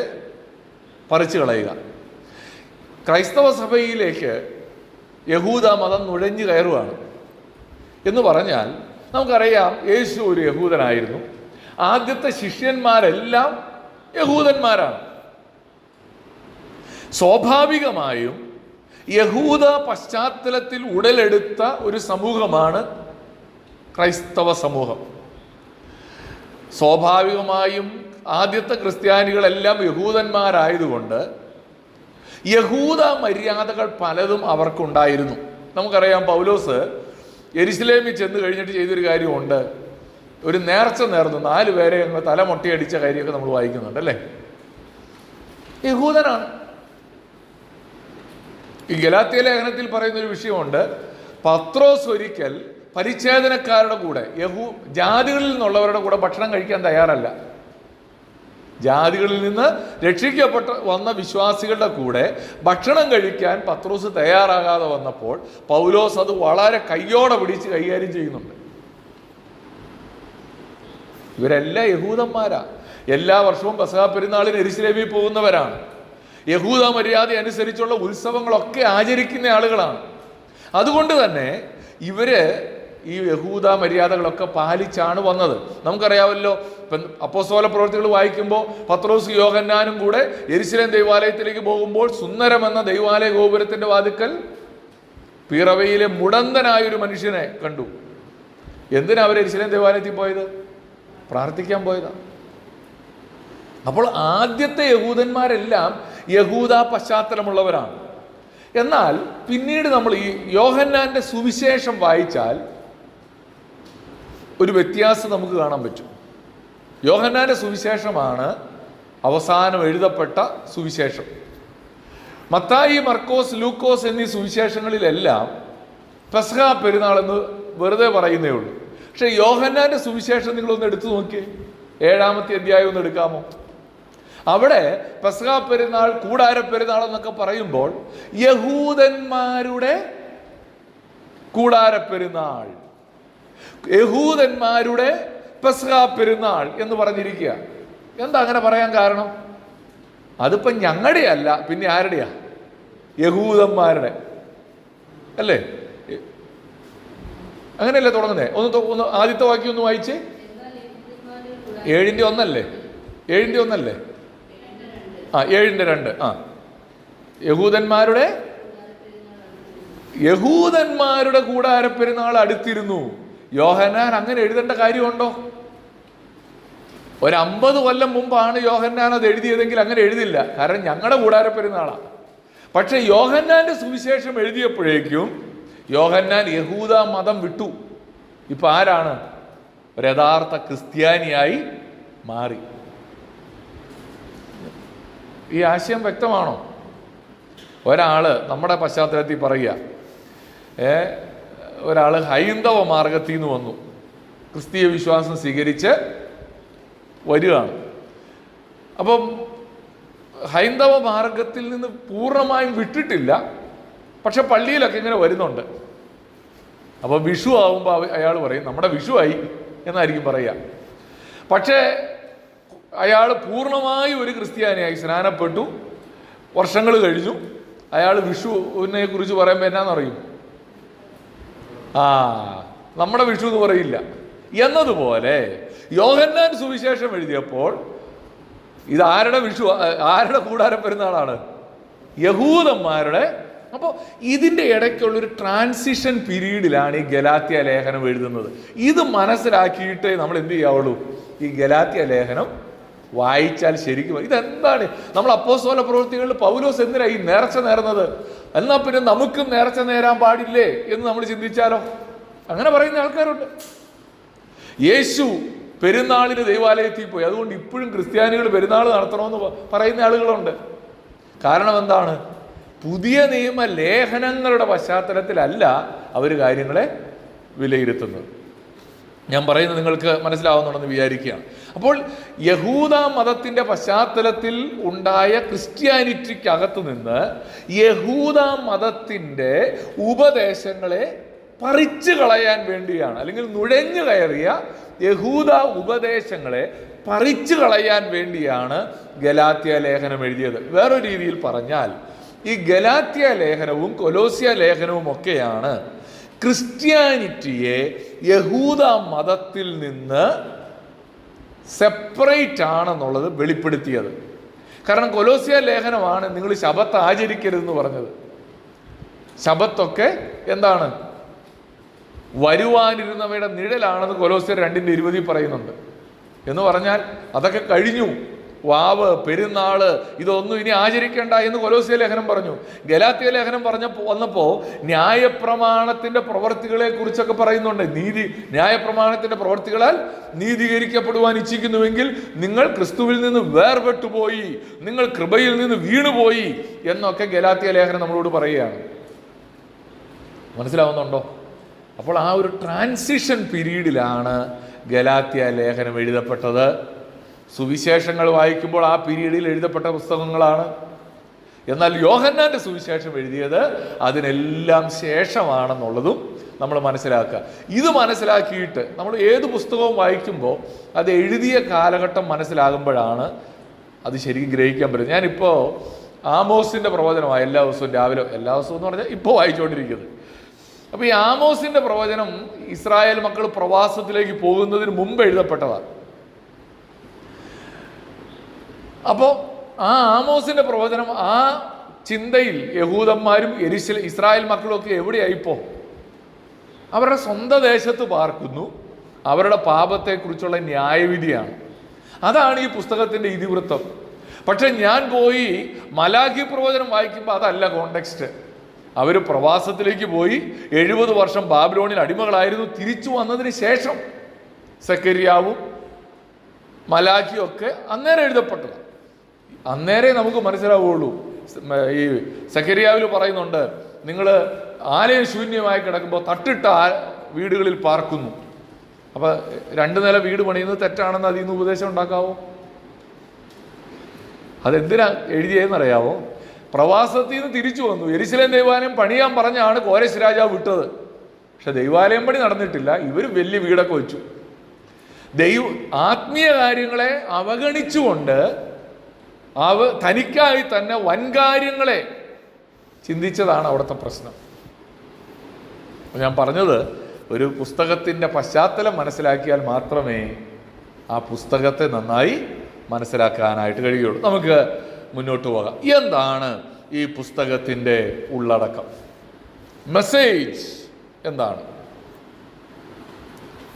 A: പറിച്ചു കളയുക. ക്രൈസ്തവ സഭയിലേക്ക് യഹൂദ മതം നുഴഞ്ഞു കയറുകയാണ് എന്ന് പറഞ്ഞാൽ നമുക്കറിയാം, യേശു ഒരു യഹൂദനായിരുന്നു. ആദ്യത്തെ ശിഷ്യന്മാരെല്ലാം യഹൂദന്മാരാണ്. സ്വാഭാവികമായും യഹൂദ പശ്ചാത്തലത്തിൽ ഉടലെടുത്ത ഒരു സമൂഹമാണ് ക്രൈസ്തവ സമൂഹം. സ്വാഭാവികമായും ആദ്യത്തെ ക്രിസ്ത്യാനികളെല്ലാം യഹൂദന്മാരായതുകൊണ്ട് യഹൂദ മര്യാദകൾ പലതും അവർക്കുണ്ടായിരുന്നു. നമുക്കറിയാം, പൗലോസ് യെരുശലേമിൽ ചെന്ന് കഴിഞ്ഞിട്ട് ചെയ്തൊരു കാര്യമുണ്ട്. ഒരു നേർച്ച നേർന്നു 4 പേരെ അങ്ങ് തല മൊട്ടയടിച്ച കാര്യമൊക്കെ നമ്മൾ വായിക്കുന്നുണ്ട് അല്ലേ. യഹൂദനാണ്. ഈ ഗലാത്യ ലേഖനത്തിൽ പറയുന്നൊരു വിഷയമുണ്ട്. പത്രോസ് ഒരിക്കൽ പരിച്ഛേദനക്കാരുടെ കൂടെ ജാതികളിൽ നിന്നുള്ളവരുടെ കൂടെ ഭക്ഷണം കഴിക്കാൻ തയ്യാറല്ല. ജാതികളിൽ നിന്ന് രക്ഷിക്കപ്പെട്ട് വന്ന വിശ്വാസികളുടെ കൂടെ ഭക്ഷണം കഴിക്കാൻ പത്രോസ് തയ്യാറാകാതെ വന്നപ്പോൾ പൗലോസ് അത് വളരെ കയ്യോടെ പിടിച്ച് കൈകാര്യം ചെയ്യുന്നുണ്ട്. ഇവരെല്ലാം യഹൂദന്മാരാ. എല്ലാ വർഷവും പെസഹ പെരുന്നാളിന് യെരുശലേമിൽ പോകുന്നവരാണ്. യഹൂദ മര്യാദ അനുസരിച്ചുള്ള ഉത്സവങ്ങളൊക്കെ ആചരിക്കുന്ന ആളുകളാണ്. അതുകൊണ്ട് തന്നെ ഇവര് ഈ യഹൂദ മര്യാദകളൊക്കെ പാലിച്ചാണ് വന്നത്. നമുക്കറിയാമല്ലോ, അപ്പോസ്തല പ്രവൃത്തികൾ വായിക്കുമ്പോൾ പത്രോസ് യോഹന്നാനും കൂടെ യെരുശലേം ദൈവാലയത്തിലേക്ക് പോകുമ്പോൾ സുന്ദരമെന്ന ദൈവാലയ ഗോപുരത്തിന്റെ വാതിക്കൽ പിറവയിലെ മുടന്തനായൊരു മനുഷ്യനെ കണ്ടു. എന്തിനാ അവർ യെരുശലേം ദൈവാലയത്തിൽ പോയത്? പ്രാർത്ഥിക്കാൻ പോയതാ. അപ്പോൾ ആദ്യത്തെ യഹൂദന്മാരെല്ലാം യഹൂദ പശ്ചാത്തലമുള്ളവരാണ്. എന്നാൽ പിന്നീട് നമ്മൾ ഈ യോഹന്നാന്റെ സുവിശേഷം വായിച്ചാൽ ഒരു വ്യത്യാസം നമുക്ക് കാണാൻ പറ്റും. യോഹന്നാന്റെ സുവിശേഷമാണ് അവസാനം എഴുതപ്പെട്ട സുവിശേഷം. മത്തായി, മർക്കോസ്, ലൂക്കോസ് എന്നീ സുവിശേഷങ്ങളിലെല്ലാം പെസഹ പെരുന്നാൾ എന്ന് വെറുതെ പറയുന്നേ ഉള്ളൂ. പക്ഷെ യോഹന്നാന്റെ സുവിശേഷം നിങ്ങളൊന്ന് എടുത്തു നോക്കിയേ. 7-ാമത്തെ അധ്യായം ഒന്ന് എടുക്കാമോ? അവിടെ പെസഹ പെരുന്നാൾ, കൂടാര പെരുന്നാൾ എന്നൊക്കെ പറയുമ്പോൾ യഹൂദന്മാരുടെ കൂടാര പെരുന്നാൾ, യഹൂദന്മാരുടെ പെസഹ പെരുന്നാൾ എന്ന് പറഞ്ഞിരിക്കുക. എന്താ അങ്ങനെ പറയാൻ കാരണം? അതിപ്പം ഞങ്ങളുടെ അല്ല, പിന്നെ ആരുടെയാ? യഹൂദന്മാരുടെ അല്ലേ? അങ്ങനെയല്ലേ തുടങ്ങുന്നേ? ഒന്ന് ആദ്യത്തെ വാക്യം ഒന്ന് വായിച്ചേ. 7-ന്റെ 1 അല്ലേ? 7-ന്റെ 1 അല്ലേ? 7-ന്റെ 2. യഹൂദന്മാരുടെ കൂടാര പെരുന്നാൾ അടുത്തിരുന്നു. യോഹന്നാൻ അങ്ങനെ എഴുതേണ്ട കാര്യമുണ്ടോ? 50 കൊല്ലം മുമ്പാണ് യോഹന്നാൻ അത് എഴുതിയതെങ്കിൽ അങ്ങനെ എഴുതില്ല. കാരണം ഞങ്ങളുടെ കൂടാര പെരുന്നാളാണ്. പക്ഷെ യോഹന്നാന്റെ സുവിശേഷം എഴുതിയപ്പോഴേക്കും യോഹന്നാൻ യഹൂദ മതം വിട്ടു. ഇപ്പൊ ആരാണ്? ഒരു യഥാർത്ഥ ക്രിസ്ത്യാനിയായി മാറി. ഈ ആശയം വ്യക്തമാണോ? ഒരാള് നമ്മുടെ പശ്ചാത്തലത്തിൽ പറയുക, ഒരാൾ ഹൈന്ദവ മാർഗത്തിൽ നിന്ന് വന്നു, ക്രിസ്തീയ വിശ്വാസം സ്വീകരിച്ച് വരികയാണ്. അപ്പം ഹൈന്ദവ മാർഗത്തിൽ നിന്ന് പൂർണ്ണമായും വിട്ടിട്ടില്ല, പക്ഷെ പള്ളിയിലൊക്കെ ഇങ്ങനെ വരുന്നുണ്ട്. അപ്പോൾ വിഷു ആവുമ്പോൾ അയാൾ പറയും നമ്മുടെ വിഷു ആയി എന്നായിരിക്കും പറയുക. പക്ഷേ അയാൾ പൂർണ്ണമായി ഒരു ക്രിസ്ത്യാനിയായി സ്നാനപ്പെട്ടു, വർഷങ്ങൾ കഴിഞ്ഞു. അയാൾ വിഷുവിനെ കുറിച്ച് പറയുമ്പോൾ എന്നാന്നറിയും? നമ്മുടെ വിഷു എന്ന് പറയില്ല. എന്നതുപോലെ യോഹന്നാൻ സുവിശേഷം എഴുതിയപ്പോൾ ഇത് ആരുടെ വിഷു, ആരുടെ കൂടാര പെരുന്നാളാണ്? യഹൂദന്മാരുടെ അപ്പോൾ ഇതിൻ്റെ ഇടയ്ക്കുള്ളൊരു ട്രാൻസിഷൻ പീരീഡിലാണ് ഈ ഗലാത്യ ലേഖനം എഴുതുന്നത്. ഇത് മനസ്സിലാക്കിയിട്ടേ നമ്മൾ എന്ത് ചെയ്യാവുള്ളൂ, ഈ ഗലാത്യ ലേഖനം വായിച്ചാൽ ശരിക്കും ഇതെന്താണ്. നമ്മൾ അപ്പോസ്തല പ്രവൃത്തികളിൽ പൗലോസ് എന്തിനാ ഈ നേർച്ച നേർന്നത്, എന്നാൽ പിന്നെ നമുക്കും നേർച്ച നേരാൻ പാടില്ലേ എന്ന് നമ്മൾ ചിന്തിച്ചാലോ? അങ്ങനെ പറയുന്ന ആൾക്കാരുണ്ട്. യേശു പെരുന്നാളിന് ദൈവാലയത്തിൽ പോയി, അതുകൊണ്ട് ഇപ്പോഴും ക്രിസ്ത്യാനികൾ പെരുന്നാൾ നടത്തണമെന്ന് പറയുന്ന ആളുകളുണ്ട്. കാരണം എന്താണ്? പുതിയ നിയമ ലേഖനങ്ങളുടെ പശ്ചാത്തലത്തിലല്ല അവർ കാര്യങ്ങളെ വിലയിരുത്തുന്നത്. ഞാൻ പറയുന്നത് നിങ്ങൾക്ക് മനസ്സിലാവുന്നുണ്ടെന്ന് വിചാരിക്കുകയാണ്. അപ്പോൾ യഹൂദ മതത്തിൻ്റെ പശ്ചാത്തലത്തിൽ ഉണ്ടായ ക്രിസ്ത്യാനിറ്റിക്കകത്ത് നിന്ന് യഹൂദ മതത്തിൻ്റെ ഉപദേശങ്ങളെ പറിച്ചു കളയാൻ വേണ്ടിയാണ്, അല്ലെങ്കിൽ നുഴഞ്ഞു കയറിയ യഹൂദ ഉപദേശങ്ങളെ പറിച്ചു കളയാൻ വേണ്ടിയാണ് ഗലാത്യ ലേഖനം എഴുതിയത്. വേറൊരു രീതിയിൽ പറഞ്ഞാൽ ഈ ഗലാത്യ ലേഖനവും കൊലോസ്യ ലേഖനവും ഒക്കെയാണ് ക്രിസ്ത്യാനിറ്റിയെ യഹൂദ മതത്തിൽ നിന്ന് സെപ്പറേറ്റ് ആണെന്നുള്ളത് വെളിപ്പെടുത്തിയത്. കാരണം കൊലോസ്യ ലേഖനമാണ് നിങ്ങൾ ശബത്ത് ആചരിക്കരുതെന്ന് പറഞ്ഞത്. ശബത്തൊക്കെ എന്താണ്? വരുവാനിരുന്നവയുടെ നിഴലാണെന്ന് കൊലോസ്യർ 2:20 പറയുന്നുണ്ട്. എന്ന് പറഞ്ഞാൽ അതൊക്കെ കഴിഞ്ഞു, വാവ്, പെരുന്നാള്, ഇതൊന്നും ഇനി ആചരിക്കേണ്ട എന്ന് കൊലോസ്യ ലേഖനം പറഞ്ഞു. ഗലാത്യ ലേഖനം വന്നപ്പോൾ ന്യായപ്രമാണത്തിന്റെ പ്രവർത്തികളെ കുറിച്ചൊക്കെ പറയുന്നുണ്ട്. ന്യായപ്രമാണത്തിന്റെ പ്രവർത്തികളാൽ നീതീകരിക്കപ്പെടുവാൻ ഇച്ഛിക്കുന്നുവെങ്കിൽ നിങ്ങൾ ക്രിസ്തുവിൽ നിന്ന് വേർപെട്ടുപോയി, നിങ്ങൾ കൃപയിൽ നിന്ന് വീണുപോയി എന്നൊക്കെ ഗലാത്യ ലേഖനം നമ്മളോട് പറയുകയാണ്. മനസ്സിലാവുന്നുണ്ടോ? അപ്പോൾ ആ ഒരു ട്രാൻസിഷൻ പീരീഡിലാണ് ഗലാത്യ ലേഖനം എഴുതപ്പെട്ടത്. സുവിശേഷങ്ങൾ വായിക്കുമ്പോൾ ആ പീരീഡിൽ എഴുതപ്പെട്ട പുസ്തകങ്ങളാണ്. എന്നാൽ യോഹന്നാന്റെ സുവിശേഷം എഴുതിയത് അതിനെല്ലാം ശേഷമാണെന്നുള്ളതും നമ്മൾ മനസ്സിലാക്കുക. ഇത് മനസ്സിലാക്കിയിട്ട് നമ്മൾ ഏത് പുസ്തകവും വായിക്കുമ്പോൾ അത് എഴുതിയ കാലഘട്ടം മനസ്സിലാകുമ്പോഴാണ് അത് ശരിക്കും ഗ്രഹിക്കാൻ പറ്റും. ഞാനിപ്പോൾ ആമോസിൻ്റെ പ്രവചനമാണ് എല്ലാ ദിവസവും രാവിലെ, എല്ലാ ദിവസവും എന്ന് പറഞ്ഞാൽ ഇപ്പോൾ വായിച്ചുകൊണ്ടിരിക്കുന്നത്. അപ്പോൾ ഈ ആമോസിൻ്റെ പ്രവചനം ഇസ്രായേൽ മക്കൾ പ്രവാസത്തിലേക്ക് പോകുന്നതിന് മുമ്പ് എഴുതപ്പെട്ടതാണ്. അപ്പോൾ ആ ആമോസിൻ്റെ പ്രവചനം, ആ ചിന്തയിൽ യഹൂദന്മാരും ഇസ്രായേൽ മക്കളും ഒക്കെ എവിടെയായിപ്പോ? അവരുടെ സ്വന്തം ദേശത്ത് പാർക്കുന്നു. അവരുടെ പാപത്തെക്കുറിച്ചുള്ള ന്യായവിധിയാണ്. അതാണ് ഈ പുസ്തകത്തിൻ്റെ ഇതിവൃത്തം. പക്ഷെ ഞാൻ പോയി മലാഖി പ്രവചനം വായിക്കുമ്പോൾ അതല്ല കോണ്ടെക്സ്റ്റ്. അവർ പ്രവാസത്തിലേക്ക് പോയി 70 വർഷം ബാബിലോണിൽ അടിമകളായിരുന്നു. തിരിച്ചു വന്നതിന് ശേഷം സെക്കരിയാവും മലാഖിയും ഒക്കെ അന്നേരം എഴുതപ്പെട്ടത്. അന്നേരേ നമുക്ക് മനസ്സിലാവുള്ളൂ. ഈ സെക്കരിയാവിൽ പറയുന്നുണ്ട്, നിങ്ങൾ ആലയം ശൂന്യമായി കിടക്കുമ്പോൾ തട്ടിട്ട വീടുകളിൽ പാർക്കുന്നു. അപ്പോൾ 2 നില വീട് പണിയുന്നത് തെറ്റാണെന്ന് അതിൽ നിന്ന് ഉപദേശം ഉണ്ടാക്കാവോ? അതെന്തിനാ എഴുതിയതെന്നറിയാവോ? പ്രവാസത്തിൽ നിന്ന് തിരിച്ചു വന്നു, യെരുശലേം ദൈവാലയം പണിയാൻ പറഞ്ഞാണ് കോരശ് രാജാവ് വിട്ടത്. പക്ഷെ ദൈവാലയം പണി നടന്നിട്ടില്ല. ഇവർ വലിയ വീടൊക്കെ വെച്ചു. ആത്മീയ കാര്യങ്ങളെ അവഗണിച്ചുകൊണ്ട് തനിക്കായി തന്നെ വൻകാര്യങ്ങളെ ചിന്തിച്ചതാണ് അവിടുത്തെ പ്രശ്നം. ഞാൻ പറഞ്ഞത്, ഒരു പുസ്തകത്തിൻ്റെ പശ്ചാത്തലം മനസ്സിലാക്കിയാൽ മാത്രമേ ആ പുസ്തകത്തെ നന്നായി മനസ്സിലാക്കാനായിട്ട് കഴിയുള്ളൂ. നമുക്ക് മുന്നോട്ട് പോകാം. എന്താണ് ഈ പുസ്തകത്തിൻ്റെ ഉള്ളടക്കം? മെസ്സേജ് എന്താണ്?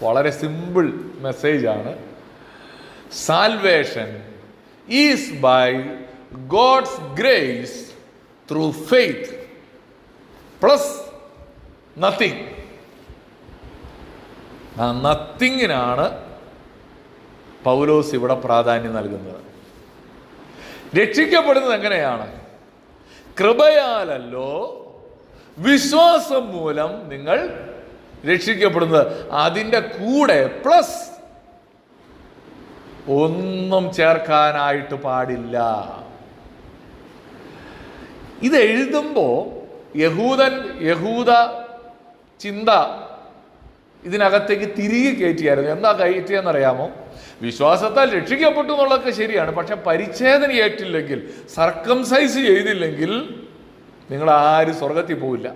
A: വളരെ സിമ്പിൾ മെസ്സേജാണ്. Salvation is by God's grace through faith plus nothing. ആ നത്തിങ്ങിനാണ് പൗലോസ് ഇവിടെ പ്രാധാന്യം നൽകുന്നത്. രക്ഷിക്കപ്പെടുന്നത് എങ്ങനെയാണ്? കൃപയാലല്ലോ, വിശ്വാസം മൂലം നിങ്ങൾ രക്ഷിക്കപ്പെടുന്നത്. അതിൻ്റെ കൂടെ പ്ലസ് ഒന്നും ചേർക്കാനായിട്ട് പാടില്ല. ഇത് എഴുതുമ്പോൾ യഹൂദ ചിന്ത ഇതിനകത്തേക്ക് തിരികെ കയറ്റിയായിരുന്നു. എന്താ കയറ്റിയെന്നറിയാമോ? വിശ്വാസത്താൽ രക്ഷിക്കപ്പെട്ടു എന്നുള്ളതൊക്കെ ശരിയാണ്. പക്ഷെ പരിച്ഛേദന ഏറ്റില്ലെങ്കിൽ, സർക്കംസൈസ് ചെയ്തില്ലെങ്കിൽ നിങ്ങൾ ആരും സ്വർഗത്തിൽ പോവില്ല.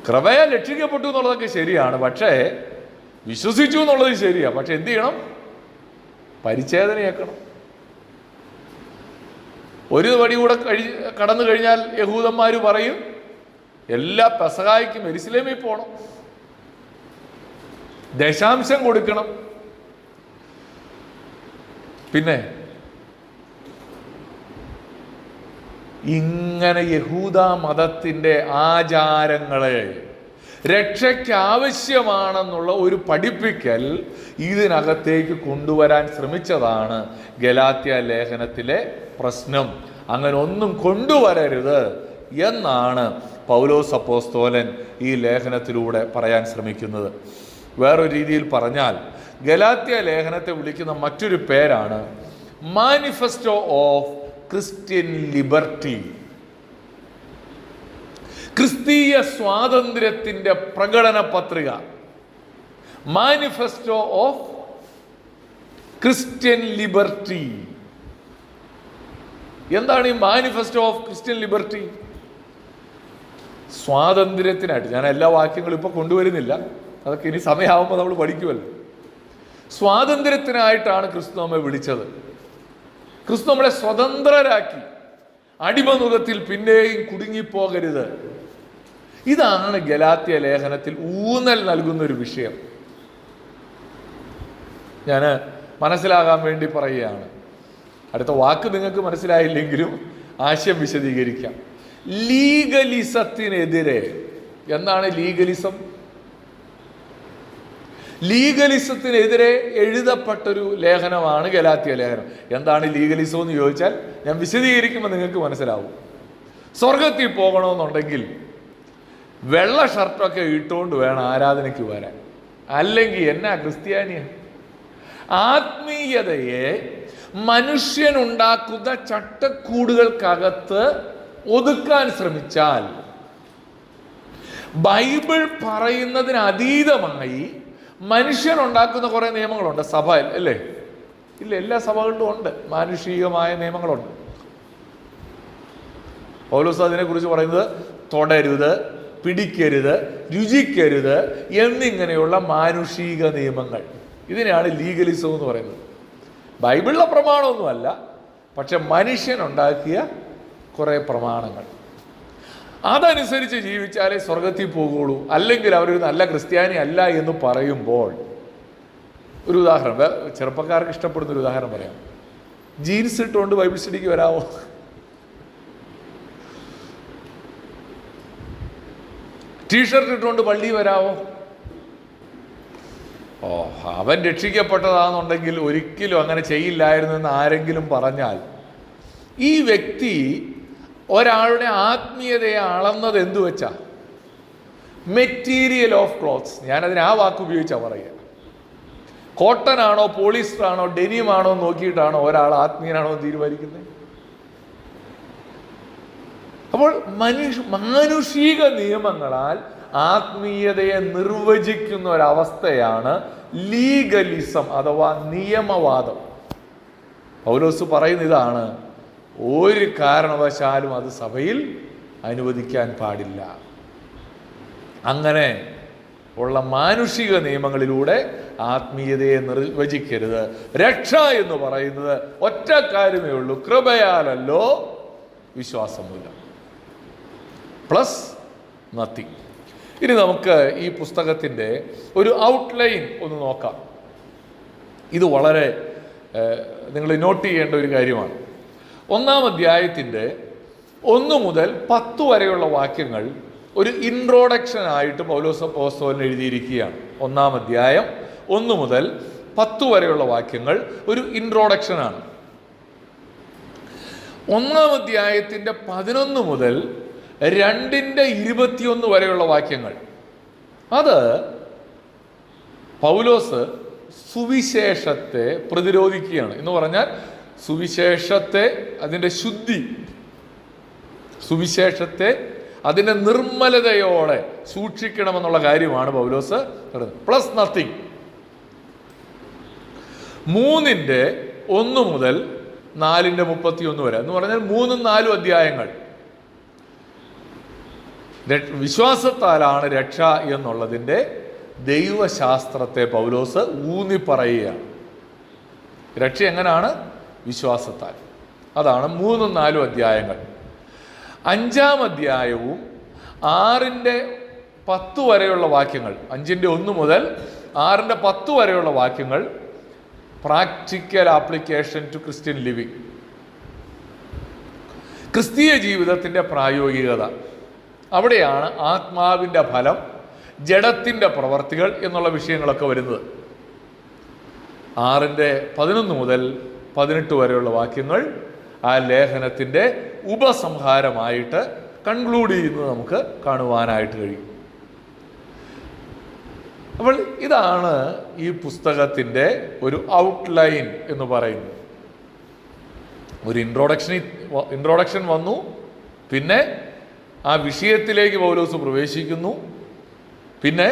A: കൃപയാൽ രക്ഷിക്കപ്പെട്ടു എന്നുള്ളതൊക്കെ ശരിയാണ്, പക്ഷേ വിശ്വസിച്ചു എന്നുള്ളത് ശരിയാണ്. പക്ഷെ എന്ത് ചെയ്യണം? പരിച്ഛേദനയേക്കണം. ഒരു പടി കൂടെ കടന്നു കഴിഞ്ഞാൽ യഹൂദന്മാർ പറയും എല്ലാ പെസഹായ്ക്കും യെരുശലേമിൽ പോകണം, ദശാംശം കൊടുക്കണം. പിന്നെ ഇങ്ങനെ യഹൂദ മതത്തിൻ്റെ ആചാരങ്ങളെ രക്ഷയ്ക്ക് ആവശ്യമാണെന്നുള്ള ഒരു പഠിപ്പിക്കൽ ഇതിനകത്തേക്ക് കൊണ്ടുവരാൻ ശ്രമിച്ചതാണ് ഗലാത്യ ലേഖനത്തിലെ പ്രശ്നം. അങ്ങനെ ഒന്നും കൊണ്ടുവരരുത് എന്നാണ് പൗലോസ് അപ്പോസ്തലൻ ഈ ലേഖനത്തിലൂടെ പറയാൻ ശ്രമിക്കുന്നത്. വേറൊരു രീതിയിൽ പറഞ്ഞാൽ ഗലാത്യ ലേഖനത്തെ വിളിക്കുന്ന മറ്റൊരു പേരാണ് മാനിഫെസ്റ്റോ ഓഫ് ക്രിസ്ത്യൻ ലിബർട്ടി. ക്രിസ്തീയ സ്വാതന്ത്ര്യത്തിൻ്റെ പ്രകടന പത്രിക, മാനിഫെസ്റ്റോ ഓഫ് ക്രിസ്ത്യൻ ലിബർട്ടി. എന്താണ് ഈ മാനിഫെസ്റ്റോ ഓഫ് ക്രിസ്ത്യൻ ലിബർട്ടി? സ്വാതന്ത്ര്യത്തിനായിട്ട്, ഞാൻ എല്ലാ വാക്യങ്ങളും ഇപ്പോൾ കൊണ്ടുവരുന്നില്ല, അതൊക്കെ ഇനി സമയമാകുമ്പോൾ നമ്മൾ പഠിക്കുമല്ലോ. സ്വാതന്ത്ര്യത്തിനായിട്ടാണ് ക്രിസ്തു നമ്മെ വിളിച്ചത്. ക്രിസ്തു നമ്മളെ സ്വതന്ത്രരാക്കി. അടിമനുഖത്തിൽ പിന്നെയും കുടുങ്ങിപ്പോകരുത്. ഇതാണ് ഗലാത്യ ലേഖനത്തിൽ ഊന്നൽ നൽകുന്നൊരു വിഷയം. ഞാൻ മനസ്സിലാകാൻ വേണ്ടി പറയുകയാണ്. അടുത്ത വാക്ക് നിങ്ങൾക്ക് മനസ്സിലായില്ലെങ്കിലും ആശയം വിശദീകരിക്കാം. ലീഗലിസത്തിനെതിരെ. എന്താണ് ലീഗലിസം? ലീഗലിസത്തിനെതിരെ എഴുതപ്പെട്ടൊരു ലേഖനമാണ് ഗലാത്യ ലേഖനം. എന്താണ് ലീഗലിസം എന്ന് ചോദിച്ചാൽ ഞാൻ വിശദീകരിക്കുമ്പോൾ നിങ്ങൾക്ക് മനസ്സിലാവും. സ്വർഗത്തിൽ പോകണമെന്നുണ്ടെങ്കിൽ വെള്ള ഷർട്ടൊക്കെ ഇട്ടുകൊണ്ട് വേണം ആരാധനയ്ക്ക് വരാൻ, അല്ലെങ്കിൽ എന്നാ ക്രിസ്ത്യാനിയ? ആത്മീയതയെ മനുഷ്യനുണ്ടാക്കുന്ന ചട്ടക്കൂടുകൾക്കകത്ത് ഒതുക്കാൻ ശ്രമിച്ചാൽ, ബൈബിൾ പറയുന്നതിന് അതീതമായി മനുഷ്യനുണ്ടാക്കുന്ന കുറേ നിയമങ്ങളുണ്ട് സഭയിൽ, അല്ലേ? ഇല്ല, എല്ലാ സഭകളിലും ഉണ്ട് മാനുഷികമായ നിയമങ്ങളുണ്ട്. പൗലോസ് അതിനെക്കുറിച്ച് പറയുന്നത് തൊടരുത്, പിടിക്കരുത്, രുചിക്കരുത് എന്നിങ്ങനെയുള്ള മാനുഷിക നിയമങ്ങൾ. ഇതിനെയാണ് ലീഗലിസം എന്ന് പറയുന്നത്. ബൈബിളിലെ പ്രമാണമൊന്നുമല്ല, പക്ഷെ മനുഷ്യനുണ്ടാക്കിയ കുറേ പ്രമാണങ്ങൾ. അതനുസരിച്ച് ജീവിച്ചാലേ സ്വർഗത്തിൽ പോകുള്ളൂ, അല്ലെങ്കിൽ അവരൊരു നല്ല ക്രിസ്ത്യാനി അല്ല എന്ന് പറയുമ്പോൾ, ഒരു ഉദാഹരണം, ചെറുപ്പക്കാർക്ക് ഇഷ്ടപ്പെടുന്നൊരു ഉദാഹരണം പറയാം. ജീൻസ് ഇട്ടുകൊണ്ട് ബൈബിൾ സ്റ്റഡിക്ക് വരാമോ? ടീഷർട്ട് ഇട്ടുകൊണ്ട് പള്ളി വരാമോ? അവൻ രക്ഷിക്കപ്പെട്ടതാണെന്നുണ്ടെങ്കിൽ ഒരിക്കലും അങ്ങനെ ചെയ്യില്ലായിരുന്നെന്ന് ആരെങ്കിലും പറഞ്ഞാൽ, ഈ വ്യക്തി ഒരാളുടെ ആത്മീയതയെ അളന്നത് എന്തു വെച്ചാ? Material of clothes. ഞാനതിന് ആ വാക്ക് ഉപയോഗിച്ചാണ് പറയുക. കോട്ടൺ ആണോ പോളിസ്റ്റർ ആണോ ഡെനിമാണോ നോക്കിയിട്ടാണോ ഒരാൾ ആത്മീയനാണോ തീരുമാനിക്കുന്നത്? അപ്പോൾ മാനുഷിക നിയമങ്ങളാൽ ആത്മീയതയെ നിർവചിക്കുന്ന ഒരവസ്ഥയാണ് ലീഗലിസം അഥവാ നിയമവാദം. പൗലോസ് പറയുന്ന ഇതാണ്, ഒരു കാരണവശാലും അത് സഭയിൽ അനുവദിക്കാൻ പാടില്ല. അങ്ങനെ ഉള്ള മാനുഷിക നിയമങ്ങളിലൂടെ ആത്മീയതയെ നിർവചിക്കരുത്. രക്ഷ എന്ന് പറയുന്നത് ഒറ്റ കാര്യമേ ഉള്ളൂ, കൃപയാലല്ലോ വിശ്വാസം മൂലം, പ്ലസ് നത്തിങ്. ഇനി നമുക്ക് ഈ പുസ്തകത്തിൻ്റെ ഒരു ഔട്ട്ലൈൻ ഒന്ന് നോക്കാം. ഇത് വളരെ നിങ്ങൾ നോട്ട് ചെയ്യേണ്ട ഒരു കാര്യമാണ്. 1-ാം അധ്യായത്തിൻ്റെ 1 മുതൽ 10 വരെയുള്ള വാക്യങ്ങൾ ഒരു ഇൻട്രോഡക്ഷൻ ആയിട്ട് പൗലോസ് അപ്പോസ്തലൻ എഴുതിയിരിക്കുകയാണ്. 1-ാം അധ്യായം 1 മുതൽ 10 വരെയുള്ള വാക്യങ്ങൾ ഒരു ഇൻട്രോഡക്ഷനാണ്. 1-ാം അധ്യായത്തിൻ്റെ 11 മുതൽ 2:21 വരെയുള്ള വാക്യങ്ങൾ, അത് പൗലോസ് സുവിശേഷത്തെ പ്രതിരോധിക്കുകയാണ്. എന്ന് പറഞ്ഞാൽ സുവിശേഷത്തെ, അതിൻ്റെ ശുദ്ധി, സുവിശേഷത്തെ അതിൻ്റെ നിർമ്മലതയോടെ സൂക്ഷിക്കണമെന്നുള്ള കാര്യമാണ് പൗലോസ് പറയുന്നത്. Plus nothing. 3:1 മുതൽ 4:31 വരെ എന്ന് പറഞ്ഞാൽ 3-4 അധ്യായങ്ങൾ വിശ്വാസത്താലാണ് രക്ഷ എന്നുള്ളതിൻ്റെ ദൈവശാസ്ത്രത്തെ പൗലോസ് ഊന്നി പറയുകയാണ്. രക്ഷ എങ്ങനെയാണ്? വിശ്വാസത്താൽ. അതാണ് 3ഉം 4ഉം അധ്യായങ്ങൾ. 5-ാം അധ്യായവും 6-10 വരെയുള്ള വാക്യങ്ങൾ, 5-1 മുതൽ 6-10 വരെയുള്ള വാക്യങ്ങൾ practical application to Christian living, ക്രിസ്തീയ ജീവിതത്തിൻ്റെ പ്രായോഗികത. അവിടെയാണ് ആത്മാവിൻ്റെ ഫലം, ജഡത്തിൻ്റെ പ്രവർത്തികൾ എന്നുള്ള വിഷയങ്ങളൊക്കെ വരുന്നത്. 6-11 മുതൽ 18 വരെയുള്ള വാക്യങ്ങൾ ആ ലേഖനത്തിൻ്റെ ഉപസംഹാരമായിട്ട് കൺക്ലൂഡ് ചെയ്യുന്നത് നമുക്ക് കാണുവാനായിട്ട് കഴിയും. അപ്പോൾ ഇതാണ് ഈ പുസ്തകത്തിൻ്റെ ഒരു ഔട്ട്ലൈൻ എന്ന് പറയുന്നത്. ഒരു ഇൻട്രൊഡക്ഷൻ വന്നു, പിന്നെ ആ വിഷയത്തിലേക്ക് പൗലോസ് പ്രവേശിക്കുന്നു, പിന്നെ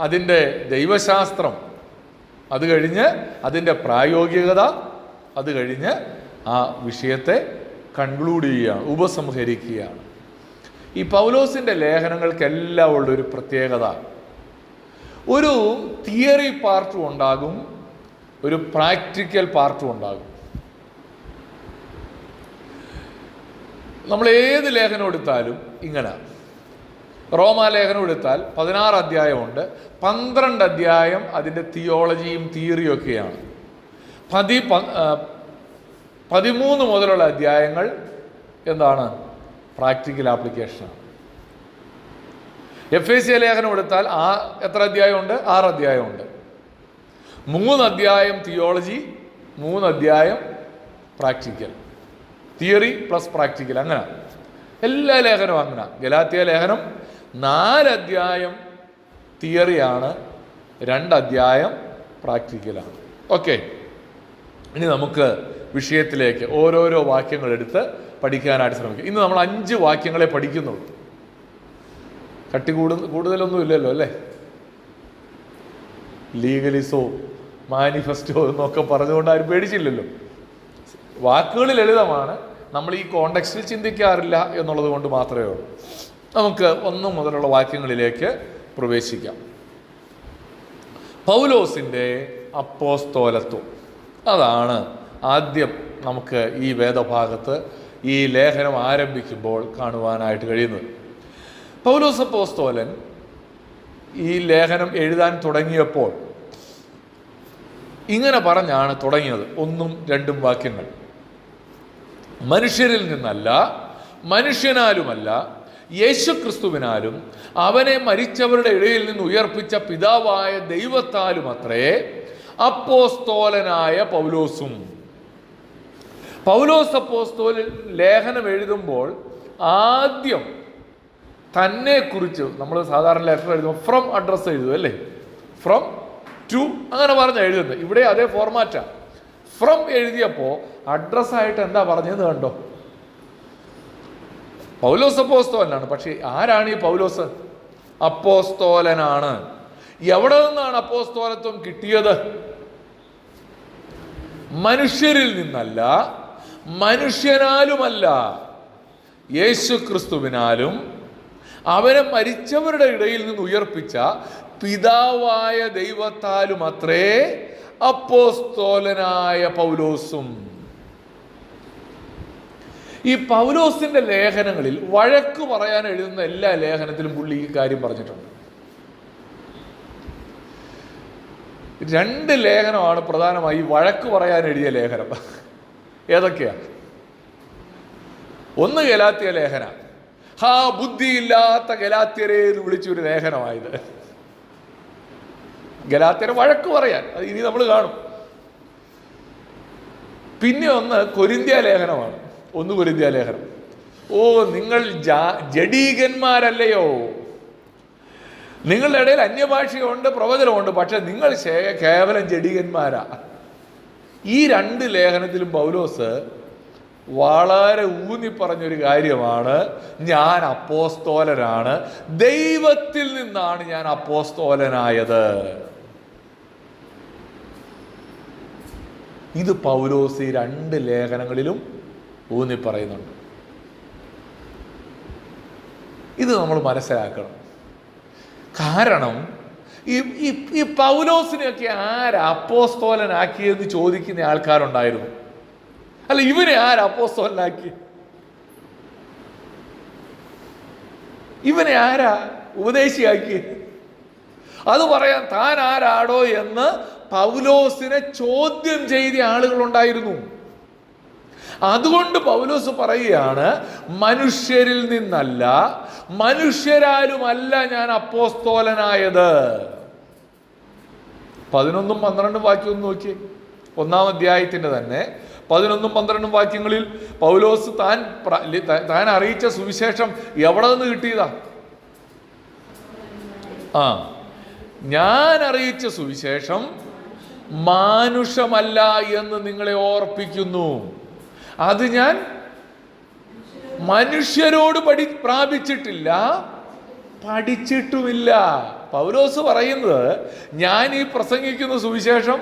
A: അതിൻ്റെ ദൈവശാസ്ത്രം, അത് കഴിഞ്ഞ് അതിൻ്റെ പ്രായോഗികത, അത് കഴിഞ്ഞ് ആ വിഷയത്തെ കൺക്ലൂഡ് ചെയ്യുകയാണ്, ഉപസംഹരിക്കുകയാണ്. ഈ പൗലോസിൻ്റെ ലേഖനങ്ങൾക്കെല്ലാം ഉള്ളൊരു പ്രത്യേകത, ഒരു തിയറി പാർട്ടും ഉണ്ടാകും, ഒരു പ്രാക്ടിക്കൽ പാർട്ടും ഉണ്ടാകും. നമ്മൾ ഏത് ലേഖനം എടുത്താലും ഇങ്ങനെ, റോമാലേഖനം എടുത്താൽ 16 അധ്യായമുണ്ട്, 12 അധ്യായം അതിൻ്റെ തിയോളജിയും തിയറിയും ഒക്കെയാണ്. 13 മുതലുള്ള അധ്യായങ്ങൾ എന്താണ്? പ്രാക്ടിക്കൽ ആപ്ലിക്കേഷനാണ്. എഫേസ്യ ലേഖനം എടുത്താൽ എത്ര അധ്യായമുണ്ട്? 6 അധ്യായമുണ്ട്. 3 അധ്യായം തിയോളജി, 3 അധ്യായം പ്രാക്ടിക്കൽ, തിയറി പ്ലസ് പ്രാക്ടിക്കൽ, അങ്ങനെ എല്ലാ ലേഖനവും അങ്ങനെ. ഗലാത്യ ലേഖനം 4 അധ്യായം തിയറിയാണ്, 2 അധ്യായം പ്രാക്ടിക്കലാണ്. ഓക്കെ, ഇനി നമുക്ക് വിഷയത്തിലേക്ക് ഓരോരോ വാക്യങ്ങൾ എടുത്ത് പഠിക്കാനായിട്ട് ശ്രമിക്കും. ഇന്ന് നമ്മൾ 5 വാക്യങ്ങളെ പഠിക്കുന്നുള്ളൂ. കൂടുതലൊന്നും ഇല്ലല്ലോ അല്ലേ? ലീഗലിസോ മാനിഫെസ്റ്റോ എന്നൊക്കെ പറഞ്ഞുകൊണ്ട് ആരും പേടിച്ചില്ലല്ലോ. വാക്കുകൾ ലളിതമാണ്, നമ്മൾ ഈ കോണ്ടെക്സ്റ്റിൽ ചിന്തിക്കാറില്ല എന്നുള്ളത് കൊണ്ട് മാത്രമേ ഉള്ളൂ. നമുക്ക് 1 മുതലുള്ള വാക്യങ്ങളിലേക്ക് പ്രവേശിക്കാം. പൗലോസിൻ്റെ അപ്പോസ്തോലത്വം, അതാണ് ആദ്യം നമുക്ക് ഈ വേദഭാഗത്ത് ഈ ലേഖനം ആരംഭിക്കുമ്പോൾ കാണുവാനായിട്ട് കഴിയുന്നത്. പൗലോസ് അപ്പോസ്തോലൻ ഈ ലേഖനം എഴുതാൻ തുടങ്ങിയപ്പോൾ ഇങ്ങനെ പറഞ്ഞാണ് തുടങ്ങിയത്. 1ഉം 2ഉം വാക്യങ്ങൾ: മനുഷ്യരിൽ നിന്നല്ല, മനുഷ്യനാലുമല്ല, യേശുക്രിസ്തുവിനാലും അവനെ മരിച്ചവരുടെ ഇടയിൽ നിന്ന് ഉയർപ്പിച്ച പിതാവായ ദൈവത്താലും അത്രേ അപ്പോസ്തോലനായ പൗലോസും. പൗലോസ് അപ്പോസ്തോലൻ ലേഖനം എഴുതുമ്പോൾ ആദ്യം തന്നെക്കുറിച്ച്, നമ്മൾ സാധാരണ ലെറ്റർ എഴുതുമ്പോൾ ഫ്രം അഡ്രസ്സ് എഴുതും അല്ലേ? ഫ്രം ടു അങ്ങനെ പറഞ്ഞ എഴുതുന്നത്. ഇവിടെ അതേ ഫോർമാറ്റാണ്. ഫ്രം എഴുതിയപ്പോൾ അഡ്രസ്സായിട്ട് എന്താ പറഞ്ഞത് കണ്ടോ? പൗലോസ് അപ്പോസ്തോലനാണ്. പക്ഷേ ആരാണ് ഈ പൗലോസ്? അപ്പോസ്തോലനാണ്. എവിടെ നിന്നാണ് അപ്പോസ്തോലത്വം കിട്ടിയത്? മനുഷ്യരിൽ നിന്നല്ല, മനുഷ്യനാലുമല്ല, യേശുക്രിസ്തുവിനാലും അവനെ മരിച്ചവരുടെ ഇടയിൽ നിന്ന് ഉയർപ്പിച്ച പിതാവായ ദൈവത്താലും അത്രേ അപ്പോസ്തോലനായ പൗലോസും. ഈ പൗലോസിന്റെ ലേഖനങ്ങളിൽ വഴക്ക് പറയാൻ എഴുതുന്ന എല്ലാ ലേഖനത്തിലും പുള്ളി ഈ കാര്യം പറഞ്ഞിട്ടുണ്ട്. 2 ലേഖനമാണ് പ്രധാനമായി വഴക്ക് പറയാൻ എഴുതിയ ലേഖനം. ഏതൊക്കെയാ? 1 ഗലാത്യ ലേഖന, ബുദ്ധിയില്ലാത്ത ഗലാത്യരെ എന്ന് വിളിച്ചൊരു ലേഖനമായത്. ഗലാത്യരെ വഴക്ക് പറയാൻ, അത് ഇനി നമ്മൾ കാണും. പിന്നെ 1 കൊരിന്ത്യ ലേഖനമാണ്. 1 കൊരിന്ത്യ ലേഖനം. നിങ്ങൾ ജഡീകന്മാരല്ലയോ, നിങ്ങളുടെ ഇടയിൽ അന്യഭാഷയുണ്ട്, പ്രവചനമുണ്ട്, പക്ഷെ നിങ്ങൾ കേവലം ജഡീകന്മാരാ. ഈ 2 ലേഖനത്തിലും പൗലോസ് വളരെ ഊന്നി പറഞ്ഞൊരു കാര്യമാണ്, ഞാൻ അപ്പോസ്തോലനാണ്, ദൈവത്തിൽ നിന്നാണ് ഞാൻ അപ്പോസ്തോലനായത്. ഇത് പൗലോസ് ഈ 2 ലേഖനങ്ങളിലും ഊന്നി പറയുന്നുണ്ട്. ഇത് നമ്മൾ മനസ്സിലാക്കണം. കാരണം ഈ പൗലോസിനെയൊക്കെ ആരാ അപ്പോസ്തോലനാക്കിയെന്ന് ചോദിക്കുന്ന ആൾക്കാരുണ്ടായിരുന്നു. അല്ല, ഇവനെ ആരാ അപ്പോസ്തലനാക്കി? ഇവനെ ആരാ ഉപദേശിയാക്കി? അത് പറയാൻ താൻ ആരാടോ എന്ന് പൗലോസിനെ ചോദ്യം ചെയ്ത ആളുകളുണ്ടായിരുന്നു. അതുകൊണ്ട് പൗലോസ് പറയുകയാണ്, മനുഷ്യരിൽ നിന്നല്ല, മനുഷ്യരാലുമല്ല ഞാൻ അപ്പോസ്തലനായത്. 11-12 വാക്യം ഒന്ന് നോക്കിയേ. 1-ാം അധ്യായത്തിന്റെ തന്നെ 11-12 വാക്യങ്ങളിൽ പൗലോസ് താൻ അറിയിച്ച സുവിശേഷം എവിടെ നിന്ന് കിട്ടിയതാ? ഞാൻ അറിയിച്ച സുവിശേഷം മാനുഷമല്ല എന്ന് നിങ്ങളെ ഓർപ്പിക്കുന്നു. അത് ഞാൻ മനുഷ്യരോട് പ്രാപിച്ചിട്ടില്ല, പഠിച്ചിട്ടുമില്ല. പൗലോസ് പറയുന്നത്, ഞാൻ ഈ പ്രസംഗിക്കുന്ന സുവിശേഷം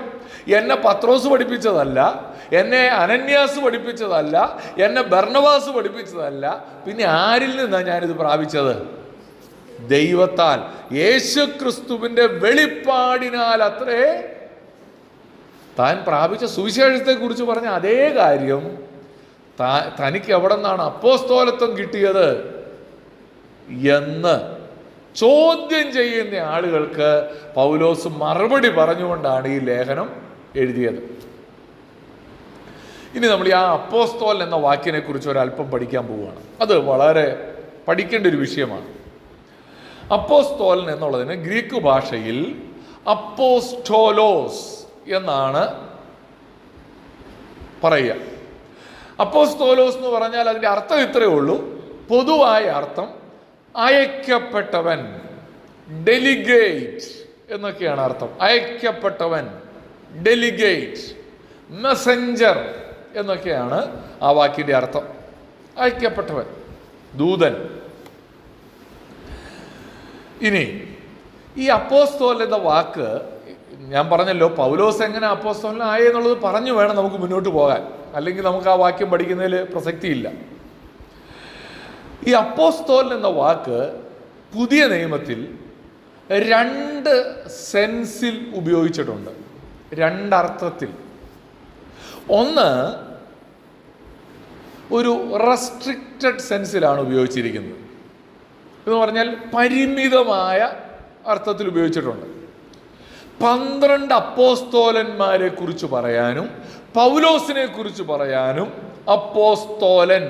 A: എന്നെ പത്രോസ് പഠിപ്പിച്ചതല്ല, എന്നെ അനന്യാസ് പഠിപ്പിച്ചതല്ല, എന്നെ ബർണബാസ് പഠിപ്പിച്ചതല്ല. പിന്നെ ആരിൽ നിന്നാണ് ഞാനിത് പ്രാപിച്ചത്? ദൈവത്താൽ, യേശുക്രിസ്തുവിന്റെ വെളിപ്പാടിനാൽ അത്രേ. താൻ പ്രാപിച്ച സുവിശേഷത്തെ കുറിച്ച് പറഞ്ഞ അതേ കാര്യം തനിക്ക് എവിടെ നിന്നാണ് അപ്പോസ്തലത്വം കിട്ടിയത് എന്ന് ചോദ്യം ചെയ്യുന്ന ആളുകൾക്ക് പൗലോസ് മറുപടി പറഞ്ഞുകൊണ്ടാണ് ഈ ലേഖനം എഴുതിയത്. ഇനി നമ്മൾ ആ അപ്പോസ്തലൻ എന്ന വാക്കിനെ കുറിച്ച് ഒരല്പം പഠിക്കാൻ പോവുകയാണ്. അത് വളരെ പഠിക്കേണ്ട ഒരു വിഷയമാണ്. അപ്പോസ്തലൻ എന്നുള്ളതിന് ഗ്രീക്ക് ഭാഷയിൽ അപ്പോസ്റ്റോലോസ് എന്നാണ് പറയുക. അപ്പോസ്തോലോസ് എന്ന് പറഞ്ഞാൽ അതിൻ്റെ അർത്ഥം ഇത്രയേ ഉള്ളൂ. പൊതുവായ അർത്ഥം അയക്കപ്പെട്ടവൻ, ഡെലിഗേറ്റ് എന്നൊക്കെയാണ് അർത്ഥം. അയക്കപ്പെട്ടവൻ, ഡെലിഗേറ്റ്, മെസഞ്ചർ എന്നൊക്കെയാണ് ആ വാക്കിൻ്റെ അർത്ഥം. അയക്കപ്പെട്ടവൻ, ദൂതൻ. ഇനി ഈ അപ്പോസ്തലൻ എന്ന വാക്ക് ഞാൻ പറഞ്ഞല്ലോ, പൗലോസ് എങ്ങനെ അപ്പോസ്തലനായി എന്നുള്ളത് പറഞ്ഞു വേണം നമുക്ക് മുന്നോട്ട് പോകാൻ, അല്ലെങ്കിൽ നമുക്ക് ആ വാക്യം പഠിക്കുന്നതിൽ പ്രസക്തിയില്ല. ഈ അപ്പോസ്തലൻ എന്ന വാക്ക് പുതിയ നിയമത്തിൽ 2 സെൻസിൽ ഉപയോഗിച്ചിട്ടുണ്ട്, 2 അർത്ഥത്തിൽ. ഒന്ന്, ഒരു റെസ്ട്രിക്റ്റഡ് സെൻസിലാണ് ഉപയോഗിച്ചിരിക്കുന്നത്. എന്ന് പറഞ്ഞാൽ പരിമിതമായ അർത്ഥത്തിൽ ഉപയോഗിച്ചിട്ടുണ്ട്. 12 അപ്പോസ്തോലന്മാരെ കുറിച്ച് പറയാനും പൗലോസിനെ കുറിച്ച് പറയാനും അപ്പോസ്തോലൻ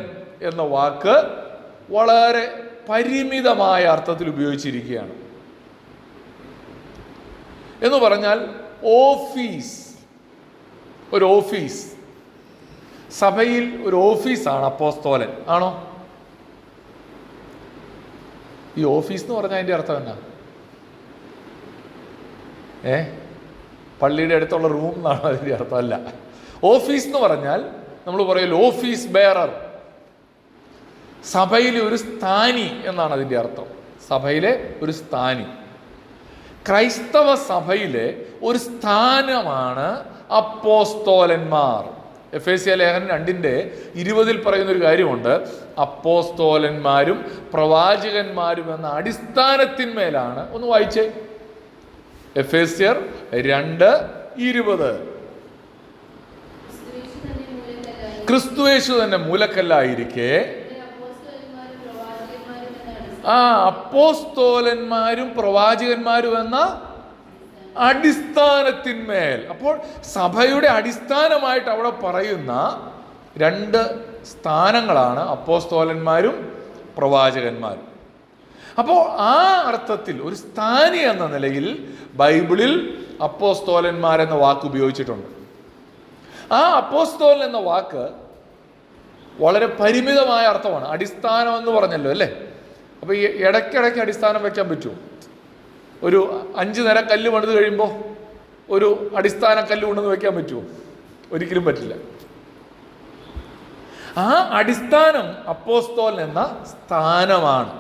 A: എന്ന വാക്ക് വളരെ പരിമിതമായ അർത്ഥത്തിൽ ഉപയോഗിച്ചിരിക്കുകയാണ്. എന്ന് പറഞ്ഞാൽ ഓഫീസ്, ഒരു ഓഫീസ്, സഭയിൽ ഒരു ഓഫീസാണ് അപ്പോസ്തോലൻ. ആണോ? ഈ ഓഫീസ് എന്ന് പറഞ്ഞാൽ അതിൻ്റെ അർത്ഥം എന്നാ? പള്ളിയുടെ അടുത്തുള്ള റൂം എന്നാണ് അതിൻ്റെ അർത്ഥം. അല്ല, ഓഫീസ് എന്ന് പറഞ്ഞാൽ നമ്മൾ പറയല്ലോ ഓഫീസ് ബെയറർ, സഭയിലെ ഒരു സ്ഥാനി എന്നാണ് അതിൻ്റെ അർത്ഥം. സഭയിലെ ഒരു സ്ഥാനി. ക്രൈസ്തവ സഭയിലെ ഒരു സ്ഥാനമാണ് അപ്പോസ്തോലന്മാർ. എഫേസ്യ ലേഖനം 2:20 പറയുന്നൊരു കാര്യമുണ്ട്, അപ്പോസ്തോലന്മാരും പ്രവാചകന്മാരും എന്ന അടിസ്ഥാനത്തിന്മേലാണ്. ഒന്ന് വായിച്ചേ, എഫേസ്യർ 2:20. ക്രിസ്തുയേശു തന്നെ മൂലക്കല്ലായിരിക്കെ അപ്പോസ്തോലന്മാരും പ്രവാചകന്മാരും എന്ന അടിസ്ഥാനത്തിന്മേൽ. അപ്പോൾ സഭയുടെ അടിസ്ഥാനമായിട്ട് അവിടെ പറയുന്ന 2 സ്ഥാനങ്ങളാണ് അപ്പോസ്തോലന്മാരും പ്രവാചകന്മാരും. അപ്പോൾ ആ അർത്ഥത്തിൽ ഒരു സ്ഥാനി എന്ന നിലയിൽ ബൈബിളിൽ അപ്പോസ്തോലന്മാരെന്ന വാക്ക് ഉപയോഗിച്ചിട്ടുണ്ട്. ആ അപ്പോസ്തോലൻ എന്ന വാക്ക് വളരെ പരിമിതമായ അർത്ഥമാണ്. അടിസ്ഥാനം എന്ന് പറഞ്ഞല്ലോ അല്ലേ? അപ്പോൾ ഈ ഇടയ്ക്കിടയ്ക്ക് അടിസ്ഥാനം വെക്കാൻ പറ്റുമോ? ഒരു 5 നിര കല്ല് പണിത് കഴിയുമ്പോൾ ഒരു അടിസ്ഥാന കല്ല് കൊണ്ടുവന്ന് വെക്കാൻ പറ്റുമോ? ഒരിക്കലും പറ്റില്ല. ആ അടിസ്ഥാനം അപ്പോസ്തോലൻ എന്ന സ്ഥാനമാണ്.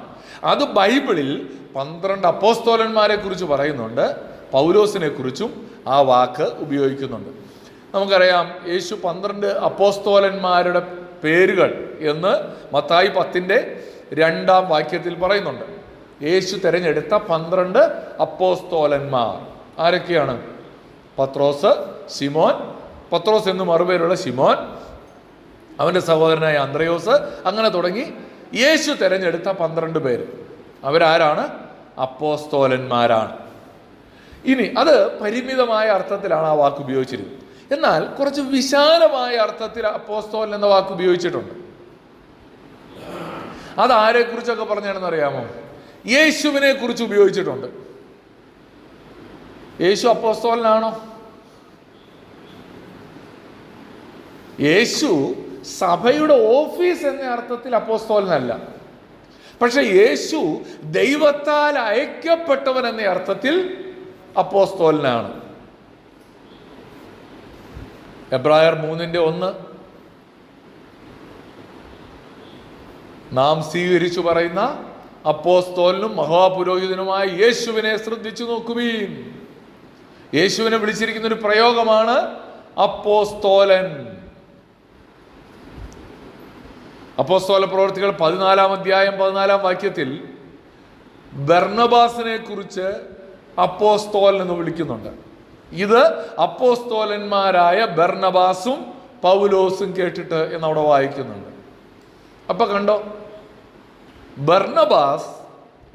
A: അത് ബൈബിളിൽ 12 അപ്പോസ്തോലന്മാരെ കുറിച്ച് പറയുന്നുണ്ട്, പൗലോസിനെ കുറിച്ചും ആ വാക്ക് ഉപയോഗിക്കുന്നുണ്ട്. നമുക്കറിയാം, യേശു 12 അപ്പോസ്തോലന്മാരുടെ പേരുകൾ എന്ന് മത്തായി 10:2 വാക്യത്തിൽ പറയുന്നുണ്ട്. യേശു തിരഞ്ഞെടുത്ത 12 അപ്പോസ്തോലന്മാർ ആരൊക്കെയാണ്? പത്രോസ്, ശിമോൻ, പത്രോസ് എന്ന് മറുപേരുള്ള ശിമോൻ, അവൻ്റെ സഹോദരനായ അന്ത്രയോസ്, അങ്ങനെ തുടങ്ങി യേശു തിരഞ്ഞെടുത്ത 12 പേര്. അവരാരാണ്? അപ്പോസ്തോലന്മാരാണ്. ഇനി അത് പരിമിതമായ അർത്ഥത്തിലാണ് ആ വാക്ക് ഉപയോഗിച്ചിരുന്നത്. എന്നാൽ കുറച്ച് വിശാലമായ അർത്ഥത്തിൽ അപ്പോസ്തോലൻ എന്ന വാക്ക് ഉപയോഗിച്ചിട്ടുണ്ട്. അത് ആരെക്കുറിച്ചൊക്കെ പറഞ്ഞാണെന്ന് അറിയാമോ? യേശുവിനെ കുറിച്ച് ഉപയോഗിച്ചിട്ടുണ്ട്. യേശു അപ്പോസ്തോലനാണോ? യേശു സഭയുടെ ഓഫീസ് എന്ന അർത്ഥത്തിൽ അപ്പോസ്തോലനല്ല. പക്ഷെ യേശു ദൈവത്താൽ അയക്കപ്പെട്ടവൻ എന്ന അർത്ഥത്തിൽ അപ്പോസ്തോലനാണ്. എബ്രായർ 3:1 നാം സ്വീകരിച്ചു പറയുന്ന അപ്പോസ്തോലനും മഹാപുരോഹിതനുമായ യേശുവിനെ ശ്രദ്ധിച്ചു നോക്കുവീൻ. യേശുവിനെ വിളിച്ചിരിക്കുന്ന ഒരു പ്രയോഗമാണ് അപ്പോസ്തോലൻ. അപ്പോസ്തോല പ്രവൃത്തികൾ 14-ാം അധ്യായം 14-ാം വാക്യത്തിൽ ബർന്നബാസിനെ കുറിച്ച് അപ്പോസ്തോലൻ എന്ന് വിളിക്കുന്നുണ്ട്. ഇത് അപ്പോസ്തോലന്മാരായ ബർന്നബാസും പൗലോസും കേട്ടിട്ട് എന്നവിടെ വായിക്കുന്നുണ്ട്. അപ്പൊ കണ്ടോ, ബർന്നബാസ്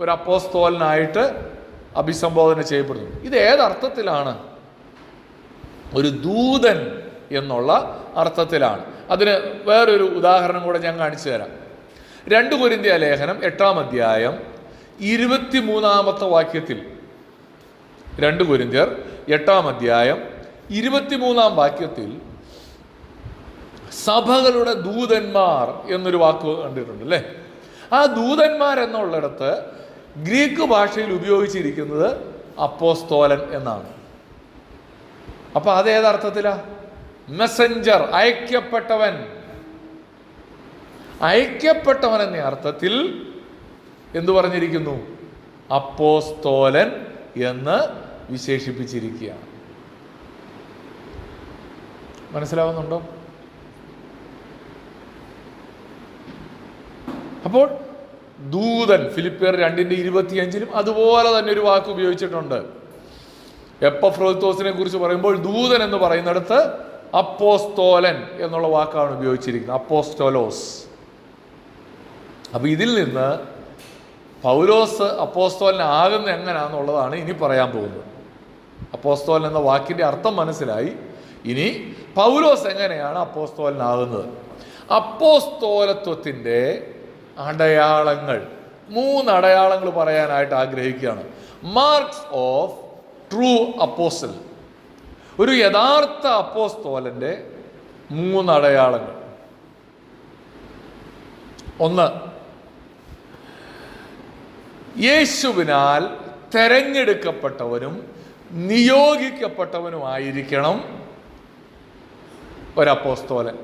A: ഒരു അപ്പോസ്തോലനായിട്ട് അഭിസംബോധന ചെയ്യപ്പെടുന്നു. ഇത് ഏതർത്ഥത്തിലാണ്? ഒരു ദൂതൻ എന്നുള്ള അർത്ഥത്തിലാണ്. അതിന് വേറൊരു ഉദാഹരണം കൂടെ ഞാൻ കാണിച്ചു തരാം. 2 കൊരിന്ത്യ ലേഖനം 8-ാം അധ്യായം 23-ാമത്തെ വാക്യത്തിൽ, 2 കൊരിന്ത്യർ 8-ാം അധ്യായം 23-ാം വാക്യത്തിൽ സഭകളുടെ ദൂതന്മാർ എന്നൊരു വാക്ക് കണ്ടിട്ടുണ്ട് അല്ലേ? ആ ദൂതന്മാർ എന്നുള്ളിടത്ത് ഗ്രീക്ക് ഭാഷയിൽ ഉപയോഗിച്ചിരിക്കുന്നത് അപ്പോസ്തോലൻ എന്നാണ്. അപ്പൊ അതേതർത്ഥത്തിലാ? മെസ്സഞ്ചർ, അയക്കപ്പെട്ടവൻ. അയക്കപ്പെട്ടവൻ എന്ന അർത്ഥത്തിൽ എന്തു പറഞ്ഞിരിക്കുന്നു? അപ്പോസ്തോലൻ എന്ന് വിശേഷിപ്പിച്ചിരിക്കുകയാണ്. മനസ്സിലാവുന്നുണ്ടോ? അപ്പോൾ ദൂതൻ ഫിലിപ്പിയർ 2:25 അതുപോലെ തന്നെ ഒരു വാക്ക് ഉപയോഗിച്ചിട്ടുണ്ട്. എപ്പഫ്രോദിത്തോസിനെ കുറിച്ച് പറയുമ്പോൾ ദൂതൻ എന്ന് പറയുന്നിടത്ത് അപ്പോസ്തോലൻ എന്നുള്ള വാക്കാണ് ഉപയോഗിച്ചിരിക്കുന്നത്, അപ്പോസ്തോലോസ്. അപ്പൊ ഇതിൽ നിന്ന് പൗലോസ് അപ്പോസ്തോലനാകുന്ന എങ്ങനെയാണെന്നുള്ളതാണ് ഇനി പറയാൻ പോകുന്നത്. അപ്പോസ്തോലൻ എന്ന വാക്കിന്റെ അർത്ഥം മനസ്സിലായി. ഇനി പൗലോസ് എങ്ങനെയാണ് അപ്പോസ്തോലനാകുന്നത്? അപ്പോസ്തോലത്വത്തിന്റെ അടയാളങ്ങൾ, 3 അടയാളങ്ങൾ പറയാനായിട്ട് ആഗ്രഹിക്കുകയാണ്. മാർക്സ് ഓഫ് ട്രൂ അപ്പോസ്റ്റൽ, ഒരു യഥാർത്ഥ അപ്പോസ്തോലന്റെ 3 അടയാളങ്ങൾ. 1, യേശുവിനാൽ തെരഞ്ഞെടുക്കപ്പെട്ടവനും നിയോഗിക്കപ്പെട്ടവനുമായിരിക്കണം ഒരപ്പോസ്തോലൻ.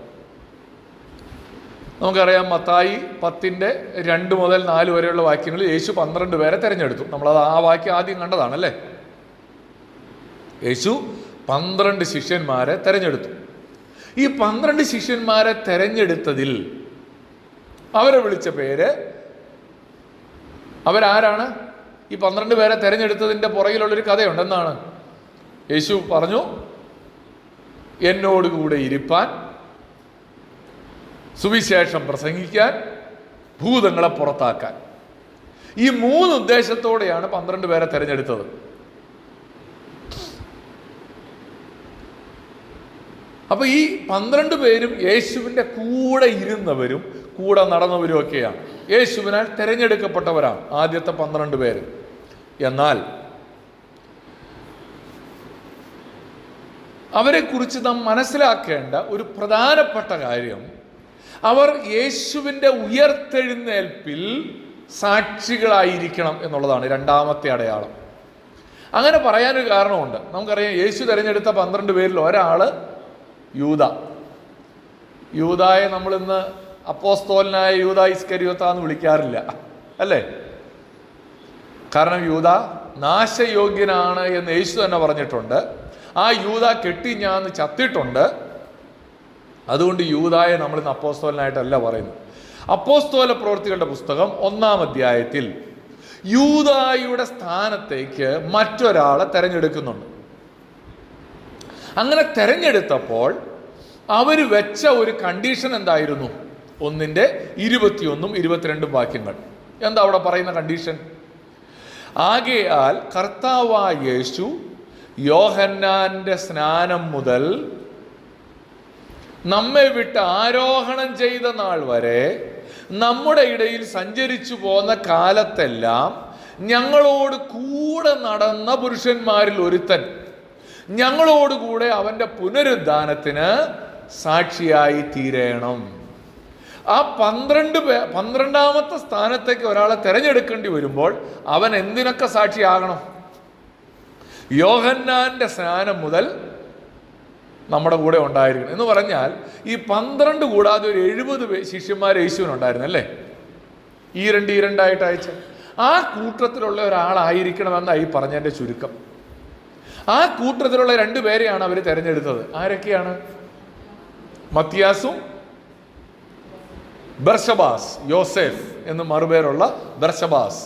A: നമുക്കറിയാം, മത്തായി 10:2 മുതൽ 4 വരെയുള്ള വാക്യങ്ങളിൽ യേശു 12 പേരെ തെരഞ്ഞെടുത്തു. നമ്മളത് ആ വാക്യം ആദ്യം കണ്ടതാണല്ലേ? യേശു 12 ശിഷ്യന്മാരെ തെരഞ്ഞെടുത്തു. ഈ 12 ശിഷ്യന്മാരെ തെരഞ്ഞെടുത്തതിൽ അവരെ വിളിച്ച പേര്, അവരാരാണ്? ഈ 12 പേരെ തെരഞ്ഞെടുത്തതിൻ്റെ പുറകിലുള്ളൊരു കഥയുണ്ട്. എന്താണ്? യേശു പറഞ്ഞു, എന്നോടുകൂടെ ഇരിപ്പാൻ, സുവിശേഷം പ്രസംഗിക്കാൻ, ഭൂതങ്ങളെ പുറത്താക്കാൻ. ഈ 3 ഉദ്ദേശത്തോടെയാണ് 12 പേരെ തെരഞ്ഞെടുത്തത്. അപ്പൊ ഈ 12 പേരും യേശുവിൻ്റെ കൂടെ ഇരുന്നവരും കൂടെ നടന്നവരും ഒക്കെയാണ്. യേശുവിനാൽ തിരഞ്ഞെടുക്കപ്പെട്ടവരാണ് ആദ്യത്തെ 12 പേര്. എന്നാൽ അവരെക്കുറിച്ച് നാം മനസ്സിലാക്കേണ്ട ഒരു പ്രധാനപ്പെട്ട കാര്യം, അവർ യേശുവിൻ്റെ ഉയർത്തെഴുന്നേൽപ്പിൽ സാക്ഷികളായിരിക്കണം എന്നുള്ളതാണ് 2ാമത്തെ അടയാളം. അങ്ങനെ പറയാനൊരു കാരണമുണ്ട്. നമുക്കറിയാം, യേശു തിരഞ്ഞെടുത്ത 12 പേരിൽ ഒരാള് യൂദ. യൂദായെ നമ്മളിന്ന് അപ്പോസ്തോലനായ യൂദാ ഇസ്കരിയോത്താന്ന് വിളിക്കാറില്ല അല്ലേ? കാരണം യൂദ നാശയോഗ്യനാണ് എന്ന് യേശു തന്നെ പറഞ്ഞിട്ടുണ്ട്. ആ യൂദ കെട്ടിഞ്ഞാന്ന് ചത്തിട്ടുണ്ട്. അതുകൊണ്ട് യൂദായെ നമ്മളിന്ന് അപ്പോസ്തോലനായിട്ടല്ല പറയുന്നത്. അപ്പോസ്തോല പ്രവൃത്തികളുടെ പുസ്തകം 1-ാം അധ്യായത്തിൽ യൂദായുടെ സ്ഥാനത്തേക്ക് മറ്റൊരാളെ തെരഞ്ഞെടുക്കുന്നുണ്ട്. അങ്ങനെ തെരഞ്ഞെടുത്തപ്പോൾ അവർ വെച്ച ഒരു കണ്ടീഷൻ എന്തായിരുന്നു? 1:21-22 വാക്യങ്ങൾ. എന്താ അവിടെ പറയുന്ന കണ്ടീഷൻ? ആകയാൽ കർത്താവായ യേശു യോഹന്നാന്റെ സ്നാനം മുതൽ നമ്മെ വിട്ട് ആരോഹണം ചെയ്ത നാൾ വരെ നമ്മുടെ ഇടയിൽ സഞ്ചരിച്ചു പോന്ന കാലത്തെല്ലാം ഞങ്ങളോട് കൂടെ നടന്ന പുരുഷന്മാരിൽ ഒരുത്തൻ ഞങ്ങളോടുകൂടെ അവന്റെ പുനരുദ്ധാനത്തിന് സാക്ഷിയായി തീരണം. ആ 12ാമത്തെ സ്ഥാനത്തേക്ക് ഒരാളെ തിരഞ്ഞെടുക്കേണ്ടി വരുമ്പോൾ അവൻ എന്തിനൊക്കെ സാക്ഷിയാകണം? യോഹന്നാന്റെ സ്നാനം മുതൽ നമ്മുടെ കൂടെ ഉണ്ടായിരിക്കണം എന്ന് പറഞ്ഞാൽ ഈ 12 കൂടാതെ ഒരു 70 ശിഷ്യന്മാർ യേശുവിനുണ്ടായിരുന്നു അല്ലേ? ഈ രണ്ടായിട്ട് അയച്ച ആ കൂട്ടത്തിലുള്ള ഒരാളായിരിക്കണമെന്നാണ് ഈ പറഞ്ഞതിൻ്റെ ചുരുക്കം. ആ കൂട്ടത്തിലുള്ള 2 പേരെയാണ് അവർ തിരഞ്ഞെടുത്തത്. ആരൊക്കെയാണ്? മത്തിയാസും ബർശബാസ്, യോസെഫ് എന്ന് മറുപേരുള്ള ബർശബാസ്.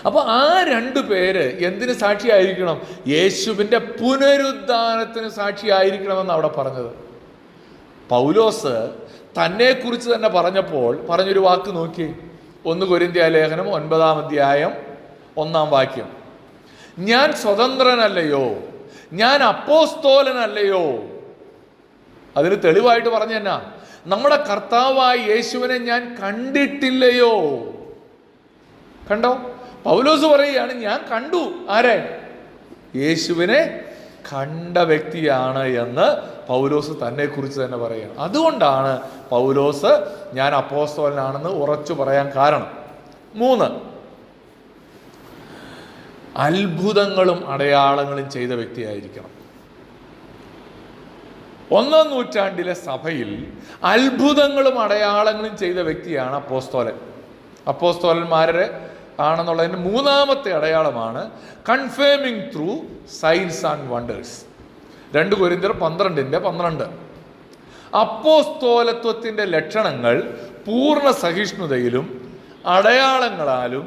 A: അപ്പൊ ആ 2 പേര് എന്തിന് സാക്ഷിയായിരിക്കണം? യേശുവിന്റെ പുനരുദ്ധാനത്തിന് സാക്ഷിയായിരിക്കണമെന്ന് അവിടെ പറഞ്ഞത്. പൗലോസ് തന്നെ കുറിച്ച് തന്നെ പറഞ്ഞപ്പോൾ പറഞ്ഞൊരു വാക്ക് നോക്കി. 1 കൊരിന്ത്യ ലേഖനം 9-ാം അധ്യായം 1-ാം വാക്യം. ഞാൻ സ്വതന്ത്രനല്ലയോ? ഞാൻ അപ്പോസ്തോലനല്ലയോ? അതിന് തെളിവായിട്ട് പറഞ്ഞു തന്നെ, നമ്മുടെ കർത്താവായ യേശുവിനെ ഞാൻ കണ്ടിട്ടില്ലയോ? കണ്ടോ? പൗലോസ് പറയുകയാണ്, ഞാൻ കണ്ടു. ആരെ? യേശുവിനെ കണ്ട വ്യക്തിയാണ് എന്ന് പൗലോസ് തന്നെ കുറിച്ച് തന്നെ പറയുകയാണ്. അതുകൊണ്ടാണ് പൗലോസ് ഞാൻ അപ്പോസ്തലനാണെന്ന് ഉറച്ചു പറയാൻ കാരണം. 3, അത്ഭുതങ്ങളും അടയാളങ്ങളും ചെയ്ത വ്യക്തിയായിരിക്കണം. 1-ാം നൂറ്റാണ്ടിലെ സഭയിൽ അത്ഭുതങ്ങളും അടയാളങ്ങളും ചെയ്ത വ്യക്തിയാണ് അപ്പോസ്തോലൻ. അപ്പോസ്തോലന്മാരെ ആണെന്നുള്ളതിന് 3-ാമത്തെ അടയാളമാണ് confirming through signs and wonders. 2 കൊരിന്ത്യർ 12:12. അപ്പോസ്തോലത്വത്തിൻ്റെ ലക്ഷണങ്ങൾ പൂർണ്ണ സഹിഷ്ണുതയിലും അടയാളങ്ങളാലും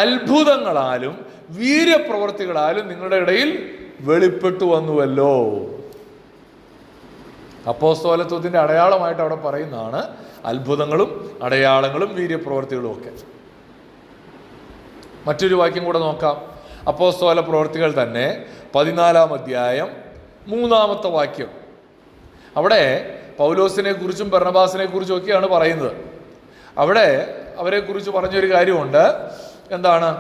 A: അത്ഭുതങ്ങളാലും വീര്യപ്രവൃത്തികളാലും നിങ്ങളുടെ ഇടയിൽ വെളിപ്പെട്ടു വന്നുവല്ലോ. അപ്പോസ്തോലത്വത്തിൻ്റെ അടയാളമായിട്ട് അവിടെ പറയുന്നതാണ് അത്ഭുതങ്ങളും അടയാളങ്ങളും വീര്യപ്രവൃത്തികളും ഒക്കെ. മറ്റൊരു വാക്യം കൂടെ നോക്കാം. അപ്പോസ്തല പ്രവൃത്തികൾ തന്നെ 14-ാം അധ്യായം 3-ാമത്തെ വാക്യം. അവിടെ പൗലോസിനെ കുറിച്ചും ബർന്നബാസിനെ കുറിച്ചും ഒക്കെയാണ് പറയുന്നത്. അവിടെ അവരെ കുറിച്ച് പറഞ്ഞൊരു കാര്യമുണ്ട്. എന്താണ്?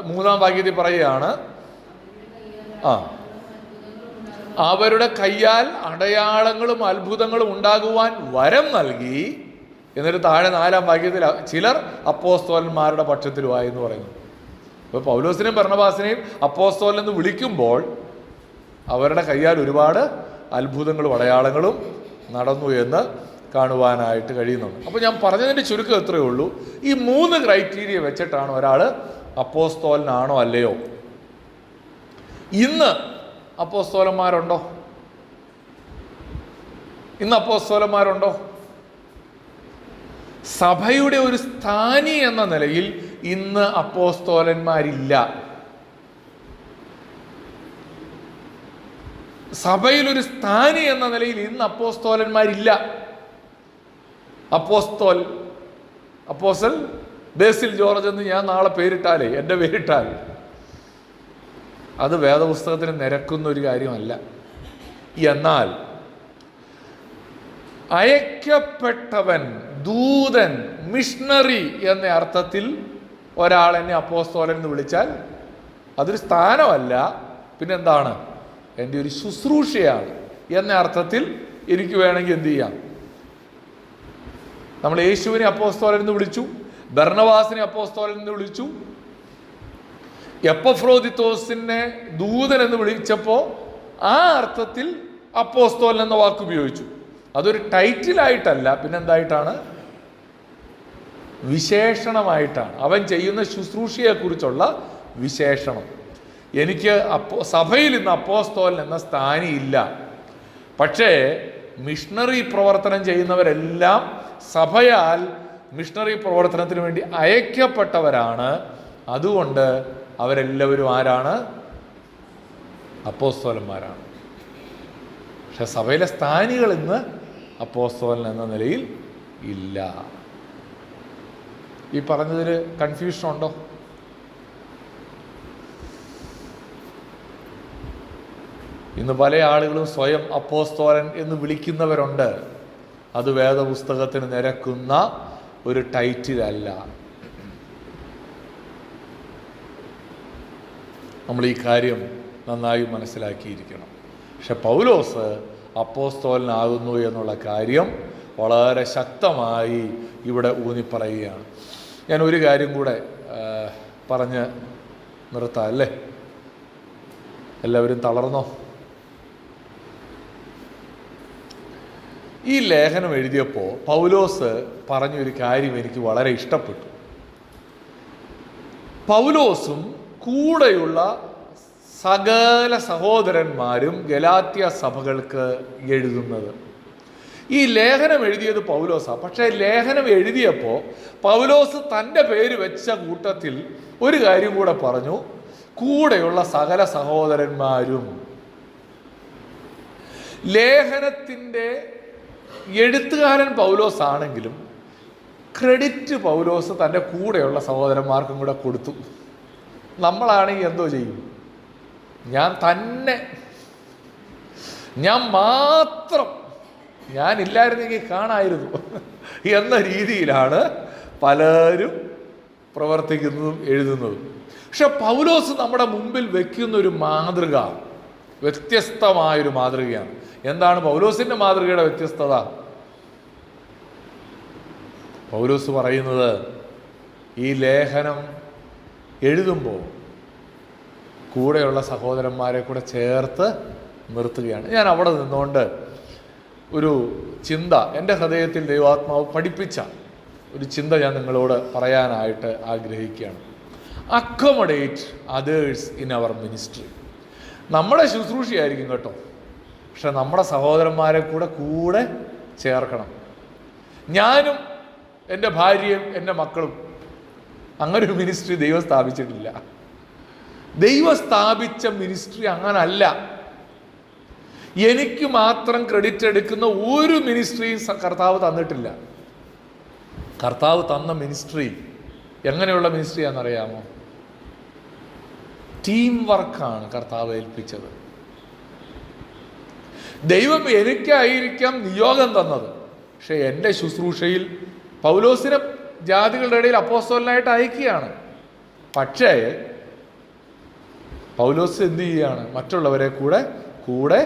A: 3-ാം വാക്യത്തിൽ പറയുകയാണ്, അവരുടെ കയ്യാൽ അടയാളങ്ങളും അത്ഭുതങ്ങളും ഉണ്ടാകുവാൻ വരം നൽകി. എന്നിട്ട് താഴെ 4-ാം വാക്യത്തിൽ ചിലർ അപ്പോസ്തോലന്മാരുടെ പക്ഷത്തിലുമായി എന്ന് പറയുന്നു. അപ്പോൾ പൗലോസിനെയും ബർന്നബാസിനെയും അപ്പോസ്തോലൻ എന്ന് വിളിക്കുമ്പോൾ അവരുടെ കയ്യാൽ ഒരുപാട് അത്ഭുതങ്ങളും അടയാളങ്ങളും നടന്നു എന്ന് കാണുവാനായിട്ട് കഴിയുന്നുണ്ട്. അപ്പോൾ ഞാൻ പറഞ്ഞതിൻ്റെ ചുരുക്കം എത്രയേ ഉള്ളൂ, ഈ 3 ക്രൈറ്റീരിയ വെച്ചിട്ടാണ് ഒരാൾ അപ്പോസ്തോലനാണോ അല്ലയോ. ഇന്ന് അപ്പോസ്തോലന്മാരുണ്ടോ? ഇന്ന് അപ്പോസ്തോലന്മാരുണ്ടോ? സഭയുടെ ഒരു സ്ഥാനി എന്ന നിലയിൽ ഇന്ന് അപ്പോസ്തോലന്മാരില്ല. സഭയിൽ ഒരു സ്ഥാനി എന്ന നിലയിൽ ഇന്ന് അപ്പോസ്തോലന്മാരില്ല. അപ്പോസ്റ്റൽ ബേസിൽ ജോർജ് എന്ന് ഞാൻ നാളെ പേരിട്ടാലേ, എൻ്റെ പേരിട്ടാൽ അത് വേദപുസ്തകത്തിന് നിരക്കുന്ന ഒരു കാര്യമല്ല. എന്നാൽ അയക്കപ്പെട്ടവൻ, ദൂതൻ, മിഷണറി എന്ന അർത്ഥത്തിൽ ഒരാൾ എന്നെ അപ്പോസ്തലൻ എന്ന് വിളിച്ചാൽ അതൊരു സ്ഥാനമല്ല, പിന്നെന്താണ്? എൻ്റെ ഒരു ശുശ്രൂഷയാണ് എന്ന അർത്ഥത്തിൽ എനിക്ക് വേണമെങ്കിൽ എന്ത് ചെയ്യാം? നമ്മൾ യേശുവിനെ അപ്പോസ്തലൻ എന്ന് വിളിച്ചു, ബർന്നബാസിനെ അപ്പോസ്തലൻ എന്ന് വിളിച്ചു, എപ്പഫ്രോദിത്തോസിനെ ദൂതൻ എന്ന് വിളിച്ചപ്പോൾ ആ അർത്ഥത്തിൽ അപ്പോസ്തലൻ എന്ന വാക്ക് ഉപയോഗിച്ചു. അതൊരു ടൈറ്റിലായിട്ടല്ല, പിന്നെന്തായിട്ടാണ്? വിശേഷണമായിട്ടാണ്. അവൻ ചെയ്യുന്ന ശുശ്രൂഷയെക്കുറിച്ചുള്ള വിശേഷണം. എനിക്ക് സഭയിൽ ഇന്ന് അപ്പോസ്തലൻ എന്ന സ്ഥാനിയില്ല. പക്ഷേ മിഷണറി പ്രവർത്തനം ചെയ്യുന്നവരെല്ലാം സഭയാൽ മിഷണറി പ്രവർത്തനത്തിന് വേണ്ടി അയക്കപ്പെട്ടവരാണ്. അതുകൊണ്ട് അവരെല്ലാവരും ആരാണ്? അപ്പോസ്തലന്മാരാണ്. പക്ഷെ സഭയിലെ സ്ഥാനികൾ ഇന്ന് അപ്പോസ്തലൻ എന്ന നിലയിൽ ഇല്ല. ഈ പറഞ്ഞതിൽ കൺഫ്യൂഷൻ ഉണ്ടോ? ഇന്ന് പല ആളുകളും സ്വയം അപ്പോസ്തലൻ എന്ന് വിളിക്കുന്നവരുണ്ട്. അത് വേദപുസ്തകത്തിന് നിരക്കുന്ന ഒരു ടൈറ്റിലല്ല. നമ്മൾ ഈ കാര്യം നന്നായി മനസ്സിലാക്കിയിരിക്കണം. പക്ഷെ പൗലോസ് അപ്പോസ്തലനാകുന്നു എന്നുള്ള കാര്യം വളരെ ശക്തമായി ഇവിടെ ഊന്നിപ്പറയുകയാണ്. ഞാൻ ഒരു കാര്യം കൂടെ പറഞ്ഞ് നിർത്താം അല്ലേ? എല്ലാവരും തളർന്നോ? ഈ ലേഖനം എഴുതിയപ്പോൾ പൗലോസ് പറഞ്ഞൊരു കാര്യം എനിക്ക് വളരെ ഇഷ്ടപ്പെട്ടു. പൗലോസും കൂടെയുള്ള സകല സഹോദരന്മാരും ഗലാത്യ സഭകൾക്ക് എഴുതുന്നത്. ഈ ലേഖനം എഴുതിയത് പൗലോസാണ്. പക്ഷേ ലേഖനം എഴുതിയപ്പോൾ പൗലോസ് തൻ്റെ പേര് വെച്ച കൂട്ടത്തിൽ ഒരു കാര്യം കൂടെ പറഞ്ഞു, കൂടെയുള്ള സകല സഹോദരന്മാരും. ലേഖനത്തിൻ്റെ എഴുത്തുകാരൻ പൗലോസ് ആണെങ്കിലും ക്രെഡിറ്റ് പൗലോസ് തൻ്റെ കൂടെയുള്ള സഹോദരന്മാർക്കും കൂടെ കൊടുത്തു. നമ്മളാണെങ്കിൽ എന്തോ ചെയ്യും? ഞാൻ മാത്രം, ഞാനില്ലായിരുന്നെങ്കിൽ കാണായിരുന്നു എന്ന രീതിയിലാണ് പലരും പ്രവർത്തിക്കുന്നതും എഴുതുന്നതും. പക്ഷെ പൗലോസ് നമ്മുടെ മുമ്പിൽ വയ്ക്കുന്നൊരു മാതൃക വ്യത്യസ്തമായൊരു മാതൃകയാണ്. എന്താണ് പൗലോസിൻ്റെ മാതൃകയുടെ വ്യത്യസ്തത? പൗലോസ് പറയുന്നത് ഈ ലേഖനം എഴുതുമ്പോൾ കൂടെയുള്ള സഹോദരന്മാരെ കൂടെ ചേർത്ത് നിർത്തുകയാണ്. ഞാൻ അവിടെ നിന്നുകൊണ്ട് ഒരു ചിന്ത, എൻ്റെ ഹൃദയത്തിൽ ദൈവാത്മാവ് പഠിപ്പിച്ച ഒരു ചിന്ത ഞാൻ നിങ്ങളോട് പറയാനായിട്ട് ആഗ്രഹിക്കുകയാണ്. Accommodate others in our ministry. നമ്മുടെ ശുശ്രൂഷയായിരിക്കും കേട്ടോ, പക്ഷെ നമ്മുടെ സഹോദരന്മാരെ കൂടെ ചേർക്കണം. ഞാനും എൻ്റെ ഭാര്യയും എൻ്റെ മക്കളും അങ്ങനൊരു മിനിസ്ട്രി ദൈവം സ്ഥാപിച്ചിട്ടില്ല. ദൈവം സ്ഥാപിച്ച മിനിസ്ട്രി അങ്ങനല്ല. എനിക്ക് മാത്രം ക്രെഡിറ്റ് എടുക്കുന്ന ഒരു മിനിസ്ട്രിയും കർത്താവ് തന്നിട്ടില്ല. കർത്താവ് തന്ന മിനിസ്ട്രി എങ്ങനെയുള്ള മിനിസ്ട്രിയാണെന്നറിയാമോ? ടീം വർക്കാണ് കർത്താവ് ഏൽപ്പിച്ചത്. ദൈവം എനിക്കായിരിക്കാം നിയോഗം തന്നത്, പക്ഷെ എൻ്റെ ശുശ്രൂഷയിൽ പൗലോസിനെ ജാതികളുടെ ഇടയിൽ അപ്പോസ്തലനായിട്ട് അയക്കുകയാണ്. പക്ഷേ പൗലോസ് എന്ത് ചെയ്യുകയാണ്? മറ്റുള്ളവരെ കൂടെ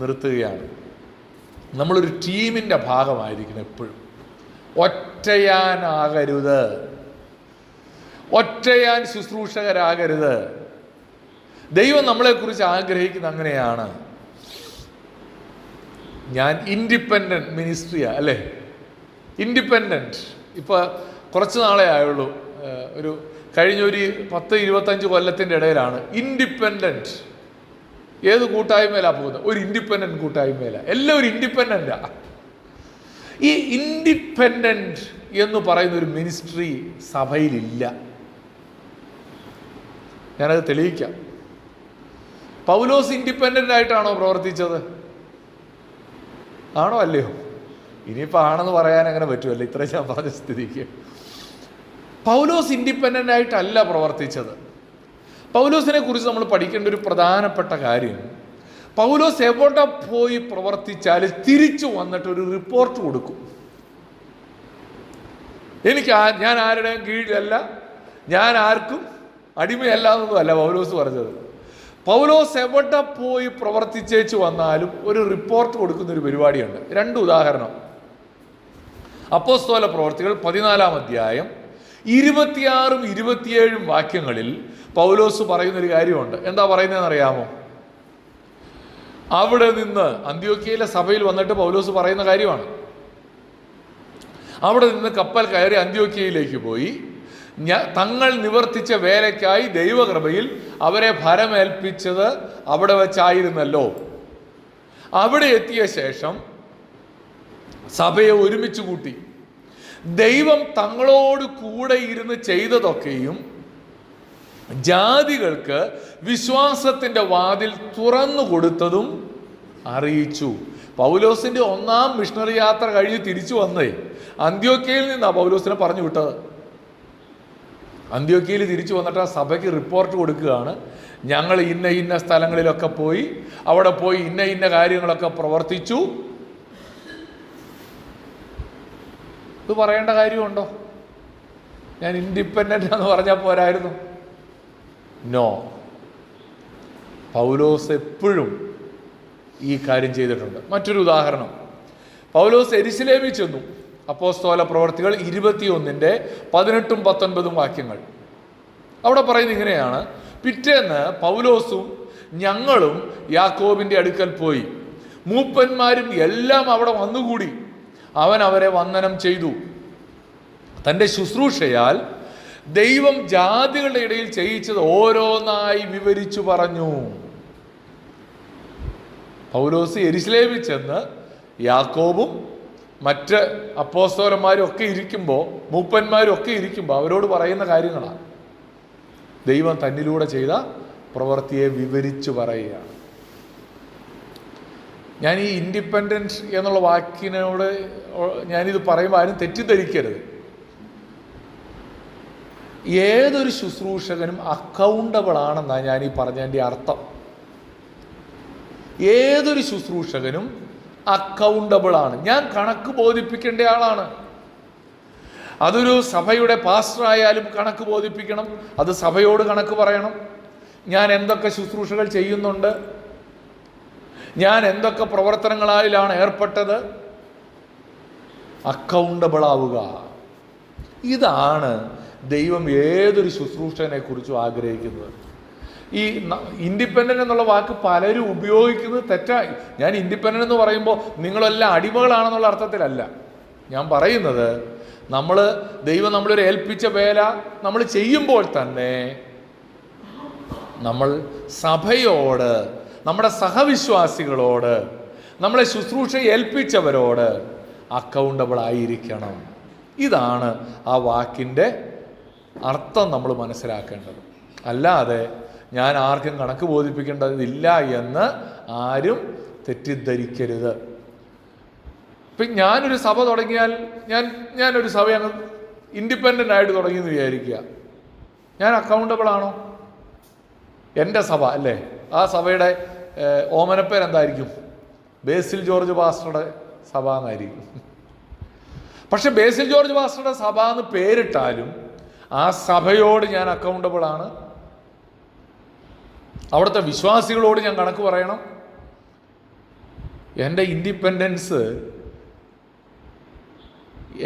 A: നിർത്തുകയാണ്. നമ്മളൊരു ടീമിൻ്റെ ഭാഗമായിരിക്കണം എപ്പോഴും. ഒറ്റയാനാകരുത്, ഒറ്റയാൻ ശുശ്രൂഷകരാകരുത്. ദൈവം നമ്മളെക്കുറിച്ച് ആഗ്രഹിക്കുന്ന അങ്ങനെയാണ്. ഞാൻ ഇൻഡിപെൻഡൻറ്റ് മിനിസ്ട്രിയാണ് അല്ലേ? ഇൻഡിപെൻഡൻറ്റ്. ഇപ്പോൾ കുറച്ച് നാളേ ആയുള്ളൂ, ഒരു കഴിഞ്ഞൊരു 10-25 കൊല്ലത്തിൻ്റെ ഇടയിലാണ് ഇൻഡിപെൻഡൻറ്റ്. ഏത് കൂട്ടായ്മയിലാണ് പോകുന്നത്? ഒരു ഇൻഡിപെൻഡൻറ്റ് കൂട്ടായ്മയിലാണ്. എല്ലാവരും ഇൻഡിപെൻഡൻ്റാണ്. ഈ ഇൻഡിപെൻഡൻറ്റ് എന്ന് പറയുന്ന ഒരു മിനിസ്ട്രി സഭയിലില്ല. ഞാനത് തെളിയിക്കാം. പൗലോസ് ഇൻഡിപെൻഡൻ്റ് ആയിട്ടാണോ പ്രവർത്തിച്ചത്? ആണോ അല്ലയോ? ഇനിയിപ്പോൾ ആണെന്ന് പറയാൻ അങ്ങനെ പറ്റുമല്ലോ, ഇത്ര ഞാൻ പറഞ്ഞ സ്ഥിതിക്ക്. പൗലോസ് ഇൻഡിപെൻഡൻ്റ് ആയിട്ടല്ല പ്രവർത്തിച്ചത്. പൗലോസിനെ കുറിച്ച് നമ്മൾ പഠിക്കേണ്ട ഒരു പ്രധാനപ്പെട്ട കാര്യം, പൗലോസ് എവിടെ പോയി പ്രവർത്തിച്ചാൽ തിരിച്ചു വന്നിട്ട് ഒരു റിപ്പോർട്ട് കൊടുക്കും. ഞാൻ ആരുടെയും കീഴിലല്ല, ഞാൻ ആർക്കും അടിമയല്ല എന്നൊന്നുമല്ല പൗലോസ് പറഞ്ഞത്. പൗലോസ് എവിടെ പോയി പ്രവർത്തിച്ചേച്ച് വന്നാലും ഒരു റിപ്പോർട്ട് കൊടുക്കുന്നൊരു പരിപാടിയുണ്ട്. 2 ഉദാഹരണം. അപ്പോസ്തല പ്രവർത്തികൾ 14-ാം അധ്യായം 26-27 വാക്യങ്ങളിൽ പൗലോസ് പറയുന്നൊരു കാര്യമുണ്ട്. എന്താ പറയുന്നതെന്ന് അറിയാമോ? അവിടെ നിന്ന് അന്ത്യോക്യയിലെ സഭയിൽ വന്നിട്ട് പൗലോസ് പറയുന്ന കാര്യമാണ്. അവിടെ നിന്ന് കപ്പൽ കയറി അന്ത്യോക്യയിലേക്ക് പോയി തങ്ങൾ നിവർത്തിച്ച വേലയ്ക്കായി ദൈവകൃപയിൽ അവരെ ഭരമേൽപ്പിച്ചത് അവിടെ വച്ചായിരുന്നല്ലോ. അവിടെ എത്തിയ ശേഷം സഭയെ ഒരുമിച്ച് കൂട്ടി ദൈവം തങ്ങളോട് കൂടെ ഇരുന്ന് ചെയ്തതൊക്കെയും ജാതികൾക്ക് വിശ്വാസത്തിൻ്റെ വാതിൽ തുറന്നു കൊടുത്തതും അറിയിച്ചു. പൗലോസിൻ്റെ 1ാം മിഷണറി യാത്ര കഴിഞ്ഞ് തിരിച്ചു വന്നേ അന്ത്യോക്യയിൽ നിന്നാണ് പൗലോസിനെ പറഞ്ഞു വിട്ടത്. അന്ത്യോക്യയിൽ തിരിച്ചു വന്നിട്ട് ആ സഭയ്ക്ക് റിപ്പോർട്ട് കൊടുക്കുകയാണ്, ഞങ്ങൾ ഇന്ന ഇന്ന സ്ഥലങ്ങളിലൊക്കെ പോയി, അവിടെ പോയി ഇന്ന ഇന്ന കാര്യങ്ങളൊക്കെ പ്രവർത്തിച്ചു. ഇത് പറയേണ്ട കാര്യമുണ്ടോ? ഞാൻ ഇൻഡിപെൻഡൻ്റ് എന്ന് പറഞ്ഞാൽ പോരായിരുന്നു? നോ. പൗലോസ് എപ്പോഴും ഈ കാര്യം ചെയ്തിട്ടുണ്ട്. മറ്റൊരു ഉദാഹരണം, പൗലോസ് യെരുശലേമിൽ ചെന്നു. അപ്പോസ്തല പ്രവർത്തികൾ 21:18-19 വാക്യങ്ങൾ. അവിടെ പറയുന്നത് ഇങ്ങനെയാണ്: പിറ്റേന്ന് പൗലോസും ഞങ്ങളും യാക്കോബിൻ്റെ അടുക്കൽ പോയി. മൂപ്പന്മാരും എല്ലാം അവിടെ വന്നുകൂടി. അവൻ അവരെ വന്ദനം ചെയ്തു. തൻ്റെ ശുശ്രൂഷയാൽ ദൈവം ജാതികളുടെ ഇടയിൽ ചെയ്യിച്ചത് ഓരോന്നായി വിവരിച്ചു പറഞ്ഞു. പൗലോസ് യെരുശലേമിൽ ചെന്ന് യാക്കോബും മറ്റ് അപ്പോസ്തലന്മാരും ഒക്കെ ഇരിക്കുമ്പോൾ, മൂപ്പന്മാരും ഒക്കെ ഇരിക്കുമ്പോൾ അവരോട് പറയുന്ന കാര്യങ്ങളാണ്. ദൈവം തന്നിലൂടെ ചെയ്ത പ്രവൃത്തിയെ വിവരിച്ചു പറയുകയാണ്. ഞാൻ ഈ ഇൻഡിപെൻഡൻസ് എന്നുള്ള വാക്കിനോട് ഞാനിത് പറയുമ്പോൾ ആരും തെറ്റിദ്ധരിക്കരുത്. ഏതൊരു ശുശ്രൂഷകനും അക്കൗണ്ടബിൾ ആണെന്നാണ് ഞാൻ ഈ പറഞ്ഞതിൻ്റെ അർത്ഥം. ഏതൊരു ശുശ്രൂഷകനും അക്കൗണ്ടബിൾ ആണ്. ഞാൻ കണക്ക് ബോധിപ്പിക്കേണ്ട ആളാണ്. അതൊരു സഭയുടെ പാസ്റ്ററായാലും കണക്ക് ബോധിപ്പിക്കണം, അത് സഭയോട് കണക്ക് പറയണം. ഞാൻ എന്തൊക്കെ ശുശ്രൂഷകൾ ചെയ്യുന്നുണ്ട്, ഞാൻ എന്തൊക്കെ പ്രവർത്തനങ്ങളിലാണ് ഏർപ്പെട്ടത്, അക്കൗണ്ടബിൾ ആവുക. ഇതാണ് ദൈവം ഏതൊരു ശുശ്രൂഷനെ കുറിച്ചും ആഗ്രഹിക്കുന്നത്. ഈ ഇൻഡിപെൻഡൻ്റ് എന്നുള്ള വാക്ക് പലരും ഉപയോഗിക്കുന്നത് തെറ്റായി. ഞാൻ ഇൻഡിപെൻഡൻ്റ് എന്ന് പറയുമ്പോൾ നിങ്ങളെല്ലാം അടിമകളാണെന്നുള്ള അർത്ഥത്തിലല്ല ഞാൻ പറയുന്നത്. ദൈവം നമ്മളൊരു ഏൽപ്പിച്ച വേല നമ്മൾ ചെയ്യുമ്പോൾ തന്നെ നമ്മൾ സഭയോട്, നമ്മുടെ സഹവിശ്വാസികളോട്, നമ്മളെ ശുശ്രൂഷ ഏൽപ്പിച്ചവരോട് അക്കൗണ്ടബിൾ ആയിരിക്കണം. ഇതാണ് ആ വാക്കിൻ്റെ അർത്ഥം നമ്മൾ മനസ്സിലാക്കേണ്ടത്. അല്ലാതെ ഞാൻ ആർക്കും കണക്ക് ബോധിപ്പിക്കേണ്ടതില്ല എന്ന് ആരും തെറ്റിദ്ധരിക്കരുത്. ഇപ്പം ഞാനൊരു സഭ തുടങ്ങിയാൽ ഞാനൊരു സഭ അങ്ങ് ഇൻഡിപെൻഡൻ്റ് ആയിട്ട് തുടങ്ങിയെന്ന് വിചാരിക്കുക, ഞാൻ അക്കൗണ്ടബിൾ ആണോ? എൻ്റെ സഭ അല്ലേ, ആ സഭയുടെ ഓമനപ്പേരെന്തായിരിക്കും? ബേസിൽ ജോർജ് പാസ്റ്ററുടെ സഭ എന്നായിരിക്കും. പക്ഷെ ബേസിൽ ജോർജ് പാസ്റ്ററുടെ സഭ എന്ന് പേരിട്ടാലും ആ സഭയോട് ഞാൻ അക്കൗണ്ടബിൾ ആണ്. അവിടുത്തെ വിശ്വാസികളോട് ഞാൻ കണക്ക് പറയണം. എൻ്റെ ഇൻഡിപെൻഡൻസ്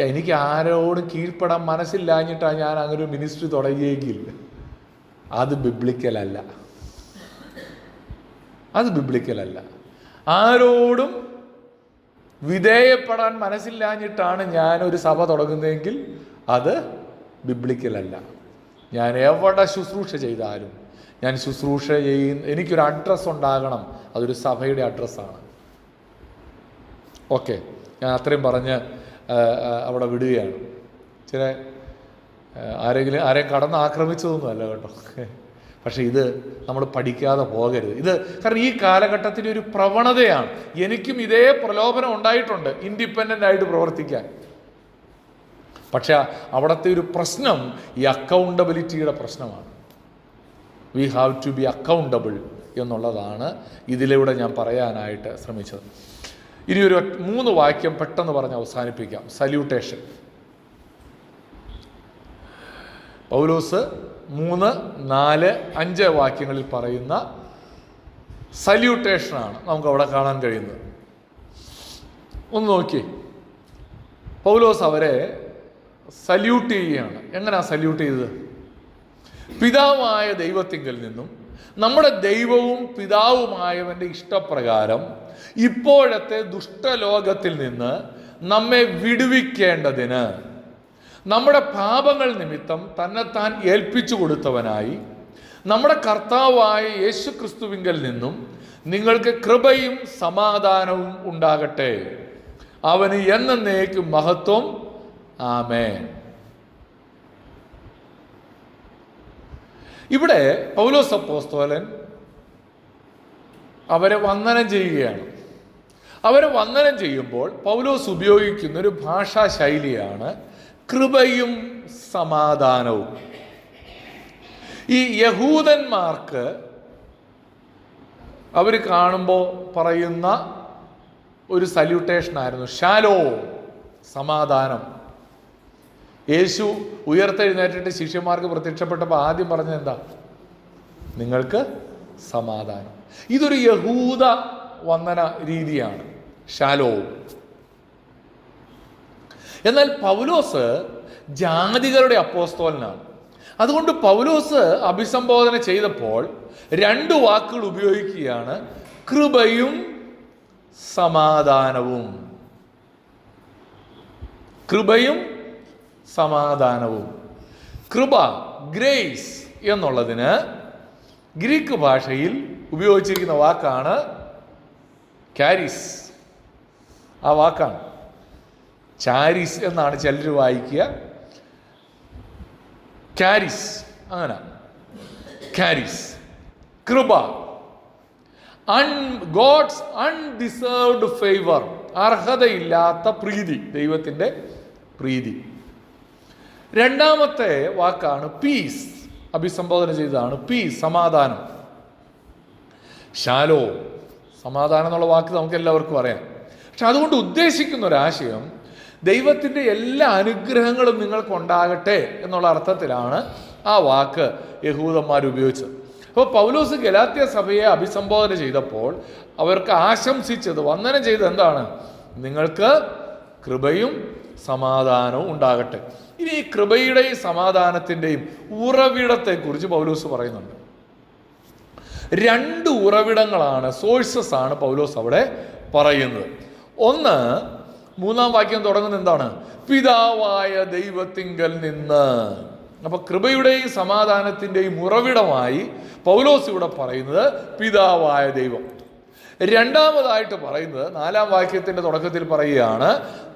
A: എനിക്ക് ആരോടും കീഴ്പ്പെടാൻ മനസ്സില്ലാഞ്ഞിട്ടാണ് ഞാൻ അങ്ങനെ ഒരു മിനിസ്ട്രി തുടങ്ങിയെങ്കിൽ അത് ബിബ്ലിക്കലല്ല. അത് ബിബ്ലിക്കലല്ല. ആരോടും വിധേയപ്പെടാൻ മനസ്സില്ലാഞ്ഞിട്ടാണ് ഞാനൊരു സഭ തുടങ്ങുന്നതെങ്കിൽ അത് ബിബ്ലിക്കലല്ല. ഞാൻ എവിടെ ശുശ്രൂഷ ചെയ്താലും ഞാൻ ശുശ്രൂഷ എനിക്കൊരു അഡ്രസ്സ് ഉണ്ടാകണം. അതൊരു സഭയുടെ അഡ്രസ്സാണ്. ഓക്കെ, ഞാൻ അത്രയും പറഞ്ഞ് അവിടെ വിടുകയാണ്. ആരെയും കടന്ന് ആക്രമിച്ചതൊന്നുമല്ല കേട്ടോ. പക്ഷെ ഇത് നമ്മൾ പഠിക്കാതെ പോകരുത്. ഇത് കാരണം ഈ കാലഘട്ടത്തിൻ്റെ ഒരു പ്രവണതയാണ്. എനിക്കും ഇതേ പ്രലോഭനം ഉണ്ടായിട്ടുണ്ട് ഇൻഡിപെൻഡൻ്റ് ആയിട്ട് പ്രവർത്തിക്കാൻ. പക്ഷെ അവിടുത്തെ ഒരു പ്രശ്നം ഈ അക്കൗണ്ടബിലിറ്റിയുടെ പ്രശ്നമാണ്. We have to be accountable എന്നുള്ളതാണ് ഇതിലൂടെ ഞാൻ പറയാനായിട്ട് ശ്രമിച്ചത്. ഇനി ഒരു 3 വാക്യം പെട്ടെന്ന് പറഞ്ഞ് അവസാനിപ്പിക്കാം. സല്യൂട്ടേഷൻ. പൗലോസ് 3, 4, 5 വാക്യങ്ങളിൽ പറയുന്ന സല്യൂട്ടേഷനാണ് നമുക്കവിടെ കാണാൻ കഴിയുന്നത്. ഒന്ന് നോക്കി, പൗലോസ് അവരെ സല്യൂട്ട് ചെയ്യുകയാണ്. എങ്ങനെയാണ് സല്യൂട്ട് ചെയ്തത്? പിതാവായ ദൈവത്തിങ്കൽ നിന്നും നമ്മുടെ ദൈവവും പിതാവുമായവൻ്റെ ഇഷ്ടപ്രകാരം ഇപ്പോഴത്തെ ദുഷ്ടലോകത്തിൽ നിന്ന് നമ്മെ വിടുവിക്കേണ്ടതിന് നമ്മുടെ പാപങ്ങൾ നിമിത്തം തന്നെത്താൻ ഏൽപ്പിച്ചു കൊടുത്തവനായി നമ്മുടെ കർത്താവായ യേശു ക്രിസ്തുവിങ്കൽ നിന്നും നിങ്ങൾക്ക് കൃപയും സമാധാനവും ഉണ്ടാകട്ടെ. അവന് എന്നേക്കും മഹത്വം. ആമേൻ. ഇവിടെ പൗലോസ് അപ്പോസ്തലൻ അവരെ വന്ദനം ചെയ്യുകയാണ്. അവരെ വന്ദനം ചെയ്യുമ്പോൾ പൗലോസ് ഉപയോഗിക്കുന്ന ഒരു ഭാഷാ ശൈലിയാണ് കൃപയും സമാധാനവും. ഈ യഹൂദന്മാർക്ക് അവർ കാണുമ്പോൾ പറയുന്ന ഒരു സല്യൂട്ടേഷനായിരുന്നു ഷാലോ, സമാധാനം. യേശു ഉയർത്തെഴുന്നേറ്റിട്ട് ശിഷ്യന്മാർക്ക് പ്രത്യക്ഷപ്പെട്ടപ്പോൾ ആദ്യം പറഞ്ഞത് എന്താ? നിങ്ങൾക്ക് സമാധാനം. ഇതൊരു യഹൂദ വന്ദന രീതിയാണ്, ഷാലോ. എന്നാൽ പൗലോസ് ജാതികളുടെ അപ്പോസ്തലനാണ്. അതുകൊണ്ട് പൗലോസ് അഭിസംബോധന ചെയ്തപ്പോൾ 2 വാക്കുകൾ ഉപയോഗിക്കുകയാണ്: കൃപയും സമാധാനവും. കൃപയും സമാധാനവും. കൃപ, ഗ്രേസ് എന്നുള്ളതിന് ഗ്രീക്ക് ഭാഷയിൽ ഉപയോഗിച്ചിരിക്കുന്ന വാക്കാണ് കാരിസ്. ആ വാക്കാണ്. ചാരിസ് എന്നാണ് ചിലർ വായിക്കുക, കാരിസ്, അങ്ങനെ. കാരിസ്, കൃപ, ഗോഡ്സ് അൺഡിസേർവ്ഡ് ഫേവർ, അർഹതയില്ലാത്ത പ്രീതി, ദൈവത്തിൻ്റെ പ്രീതി. രണ്ടാമത്തെ വാക്കാണ് പീസ്, അഭിസംബോധന ചെയ്തതാണ് പീസ്, സമാധാനം. ഷാലോ, സമാധാനം എന്നുള്ള വാക്ക് നമുക്ക് എല്ലാവർക്കും അറിയാം. പക്ഷെ അതുകൊണ്ട് ഉദ്ദേശിക്കുന്ന ഒരാശയം ദൈവത്തിൻ്റെ എല്ലാ അനുഗ്രഹങ്ങളും നിങ്ങൾക്കുണ്ടാകട്ടെ എന്നുള്ള അർത്ഥത്തിലാണ് ആ വാക്ക് യഹൂദന്മാർ ഉപയോഗിച്ചത്. അപ്പോൾ പൗലോസ് ഗലാത്യ സഭയെ അഭിസംബോധന ചെയ്തപ്പോൾ അവർക്ക് ആശംസിച്ചത്, വന്ദനം ചെയ്തത് എന്താണ്? നിങ്ങൾക്ക് കൃപയും സമാധാനവും ഉണ്ടാകട്ടെ. ഇനി ഈ കൃപയുടെയും സമാധാനത്തിൻ്റെയും ഉറവിടത്തെക്കുറിച്ച് പൗലോസ് പറയുന്നുണ്ട്. 2 ഉറവിടങ്ങളാണ്, സോഴ്സസ് ആണ് പൗലോസ് അവിടെ പറയുന്നത്. ഒന്ന്, 3-ാം വാക്യം തുടങ്ങുന്നത് എന്താണ്? പിതാവായ ദൈവത്തിങ്കൽ നിന്ന്. അപ്പൊ കൃപയുടെയും സമാധാനത്തിൻ്റെയും ഉറവിടമായി പൗലോസ് ഇവിടെ പറയുന്നത് പിതാവായ ദൈവം. രണ്ടാമതായിട്ട് പറയുന്നത് 4-ാം വാക്യത്തിന്റെ തുടക്കത്തിൽ പറയുകയാണ്,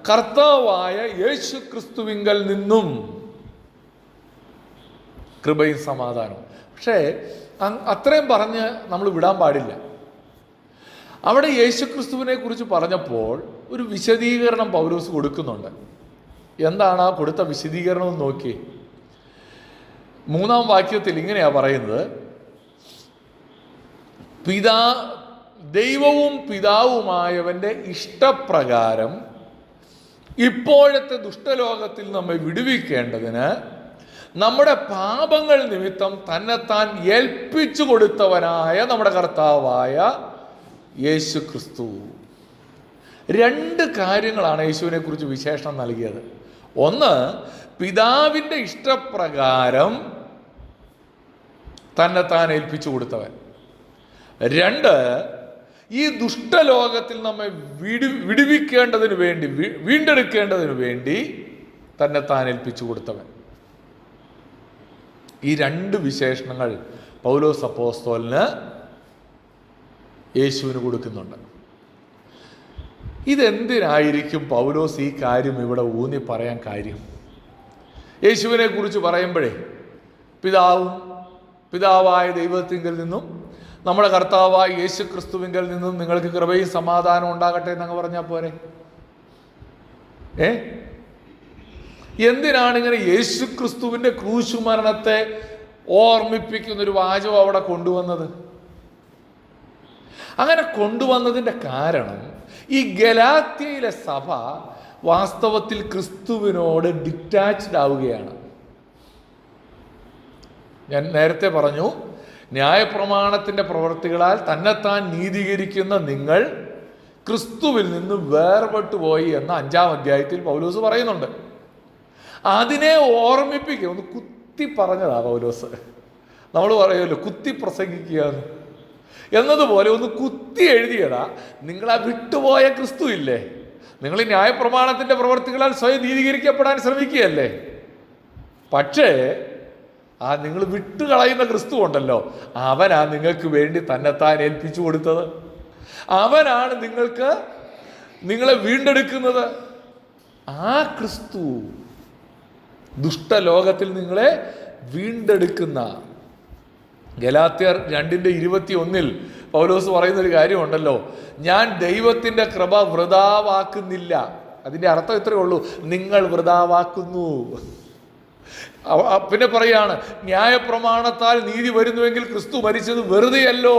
A: കർത്താവായ യേശു ക്രിസ്തുവിങ്കൽ നിന്നും കൃപയും സമാധാനവും. പക്ഷേ അത്രയും പറഞ്ഞ് നമ്മൾ വിടാൻ പാടില്ല. അവിടെ യേശു ക്രിസ്തുവിനെ കുറിച്ച് പറഞ്ഞപ്പോൾ ഒരു വിശദീകരണം പൗലോസ് കൊടുക്കുന്നുണ്ട്. എന്താണ് ആ കൊടുത്ത വിശദീകരണം എന്ന് നോക്കി. 3-ാം വാക്യത്തിൽ ഇങ്ങനെയാ പറയുന്നത്, ദൈവവും പിതാവുമായവന്റെ ഇഷ്ടപ്രകാരം ഇപ്പോഴത്തെ ദുഷ്ടലോകത്തിൽ നമ്മെ വിടുവിക്കേണ്ടതിന് നമ്മുടെ പാപങ്ങൾ നിമിത്തം തന്നെത്താൻ ഏൽപ്പിച്ചു കൊടുത്തവനായ നമ്മുടെ കർത്താവായ യേശു ക്രിസ്തു. 2 കാര്യങ്ങളാണ് യേശുവിനെ കുറിച്ച് വിശേഷണം നൽകിയത്. ഒന്ന്, പിതാവിൻ്റെ ഇഷ്ടപ്രകാരം തന്നെത്താൻ ഏൽപ്പിച്ചു കൊടുത്തവൻ. 2, ഈ ദുഷ്ടലോകത്തിൽ നമ്മെ വിടുവിക്കേണ്ടതിന് വേണ്ടി, വീണ്ടെടുക്കേണ്ടതിന് വേണ്ടി തന്നെത്താൻ ഏൽപ്പിച്ചു കൊടുത്തവൻ. ഈ 2 വിശേഷണങ്ങൾ പൗലോസ് അപ്പോസ്തലന് യേശുവിന് കൊടുക്കുന്നുണ്ട്. ഇതെന്തിനായിരിക്കും പൗലോസ് ഈ കാര്യം ഇവിടെ ഊന്നി പറയാൻ കാര്യം? യേശുവിനെ കുറിച്ച് പറയുമ്പോഴേ പിതാവായ ദൈവത്തിങ്കൽ നിന്നും നമ്മുടെ കർത്താവായ യേശു ക്രിസ്തുവിങ്കൽ നിന്നും നിങ്ങൾക്ക് കൃപയും സമാധാനം ഉണ്ടാകട്ടെ എന്നങ്ങ് പറഞ്ഞാൽ പോരെ? എന്തിനാണ് ഇങ്ങനെ യേശു ക്രിസ്തുവിൻ്റെ ക്രൂശു മരണത്തെ ഓർമ്മിപ്പിക്കുന്നൊരു വാചകം അവിടെ കൊണ്ടുവന്നത്? അങ്ങനെ കൊണ്ടുവന്നതിൻ്റെ കാരണം, ഈ ഗലാത്യയിലെ സഭ വാസ്തവത്തിൽ ക്രിസ്തുവിനോട് ഡിറ്റാച്ച്ഡ് ആവുകയാണ്. ഞാൻ നേരത്തെ പറഞ്ഞു, ന്യായപ്രമാണത്തിൻ്റെ പ്രവൃത്തികളാൽ തന്നെത്താൻ നീതീകരിക്കുന്ന നിങ്ങൾ ക്രിസ്തുവിൽ നിന്ന് വേർപെട്ടു പോയി എന്ന് 5-ാം അധ്യായത്തിൽ പൗലോസ് പറയുന്നുണ്ട്. അതിനെ ഓർമ്മിപ്പിക്കുക, ഒന്ന് കുത്തി പറഞ്ഞതാ പൗലോസ്. നമ്മൾ പറയുമല്ലോ കുത്തി പ്രസംഗിക്കുക എന്നതുപോലെ ഒന്ന് കുത്തി എഴുതിയതാ. നിങ്ങൾ ആ വിട്ടുപോയ ക്രിസ്തു ഇല്ലേ, നിങ്ങൾ ഈ ന്യായപ്രമാണത്തിൻ്റെ പ്രവൃത്തികളാൽ സ്വയം നീതീകരിക്കപ്പെടാൻ ശ്രമിക്കുകയല്ലേ. പക്ഷേ ആ നിങ്ങൾ വിട്ടുകളയുന്ന ക്രിസ്തു ഉണ്ടല്ലോ, അവനാ നിങ്ങൾക്ക് വേണ്ടി തന്നെത്താൻ ഏൽപ്പിച്ചു കൊടുത്തത്. അവനാണ് നിങ്ങളെ വീണ്ടെടുക്കുന്നത്. ആ ക്രിസ്തു ദുഷ്ടലോകത്തിൽ നിങ്ങളെ വീണ്ടെടുക്കുന്ന. ഗലാത്യർ 2:21 പൗലോസ് പറയുന്നൊരു കാര്യമുണ്ടല്ലോ, ഞാൻ ദൈവത്തിൻ്റെ കൃപ വൃഥാവാക്കുന്നില്ല. അതിൻ്റെ അർത്ഥം ഇത്രയേ ഉള്ളൂ, നിങ്ങൾ വൃഥാവാക്കുന്നു. പിന്നെ പറയാണ്, ന്യായപ്രമാണത്താൽ നീതി വരുന്നുവെങ്കിൽ ക്രിസ്തു മരിച്ചത് വെറുതെയല്ലോ.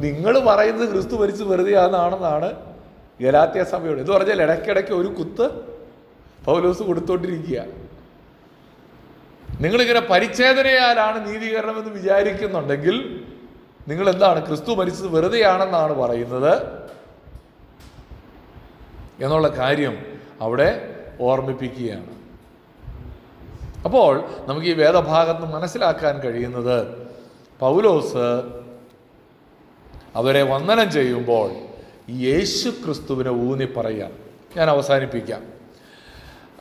A: നിങ്ങൾ പറയുന്നത് ക്രിസ്തു മരിച്ചത് വെറുതെയാണെന്നാണ് ഗലാത്യ സഭയോട്. എന്ന് പറഞ്ഞാൽ ഇടയ്ക്കിടയ്ക്ക് ഒരു കുത്ത് പൗലോസ് കൊടുത്തോണ്ടിരിക്കുക. നിങ്ങളിങ്ങനെ പരിച്ഛേദനയാലാണ് നീതീകരണമെന്ന് വിചാരിക്കുന്നുണ്ടെങ്കിൽ നിങ്ങൾ എന്താണ്, ക്രിസ്തു മരിച്ചത് വെറുതെയാണെന്നാണ് പറയുന്നത് എന്നുള്ള കാര്യം അവിടെ ഓർമ്മിപ്പിക്കുകയാണ്. അപ്പോൾ നമുക്ക് ഈ വേദഭാഗത്ത് നിന്ന് മനസ്സിലാക്കാൻ കഴിയുന്നത്, പൗലോസ് അവരെ വന്ദനം ചെയ്യുമ്പോൾ യേശു ക്രിസ്തുവിനെ ഊന്നി പറയാം. ഞാൻ അവസാനിപ്പിക്കാം.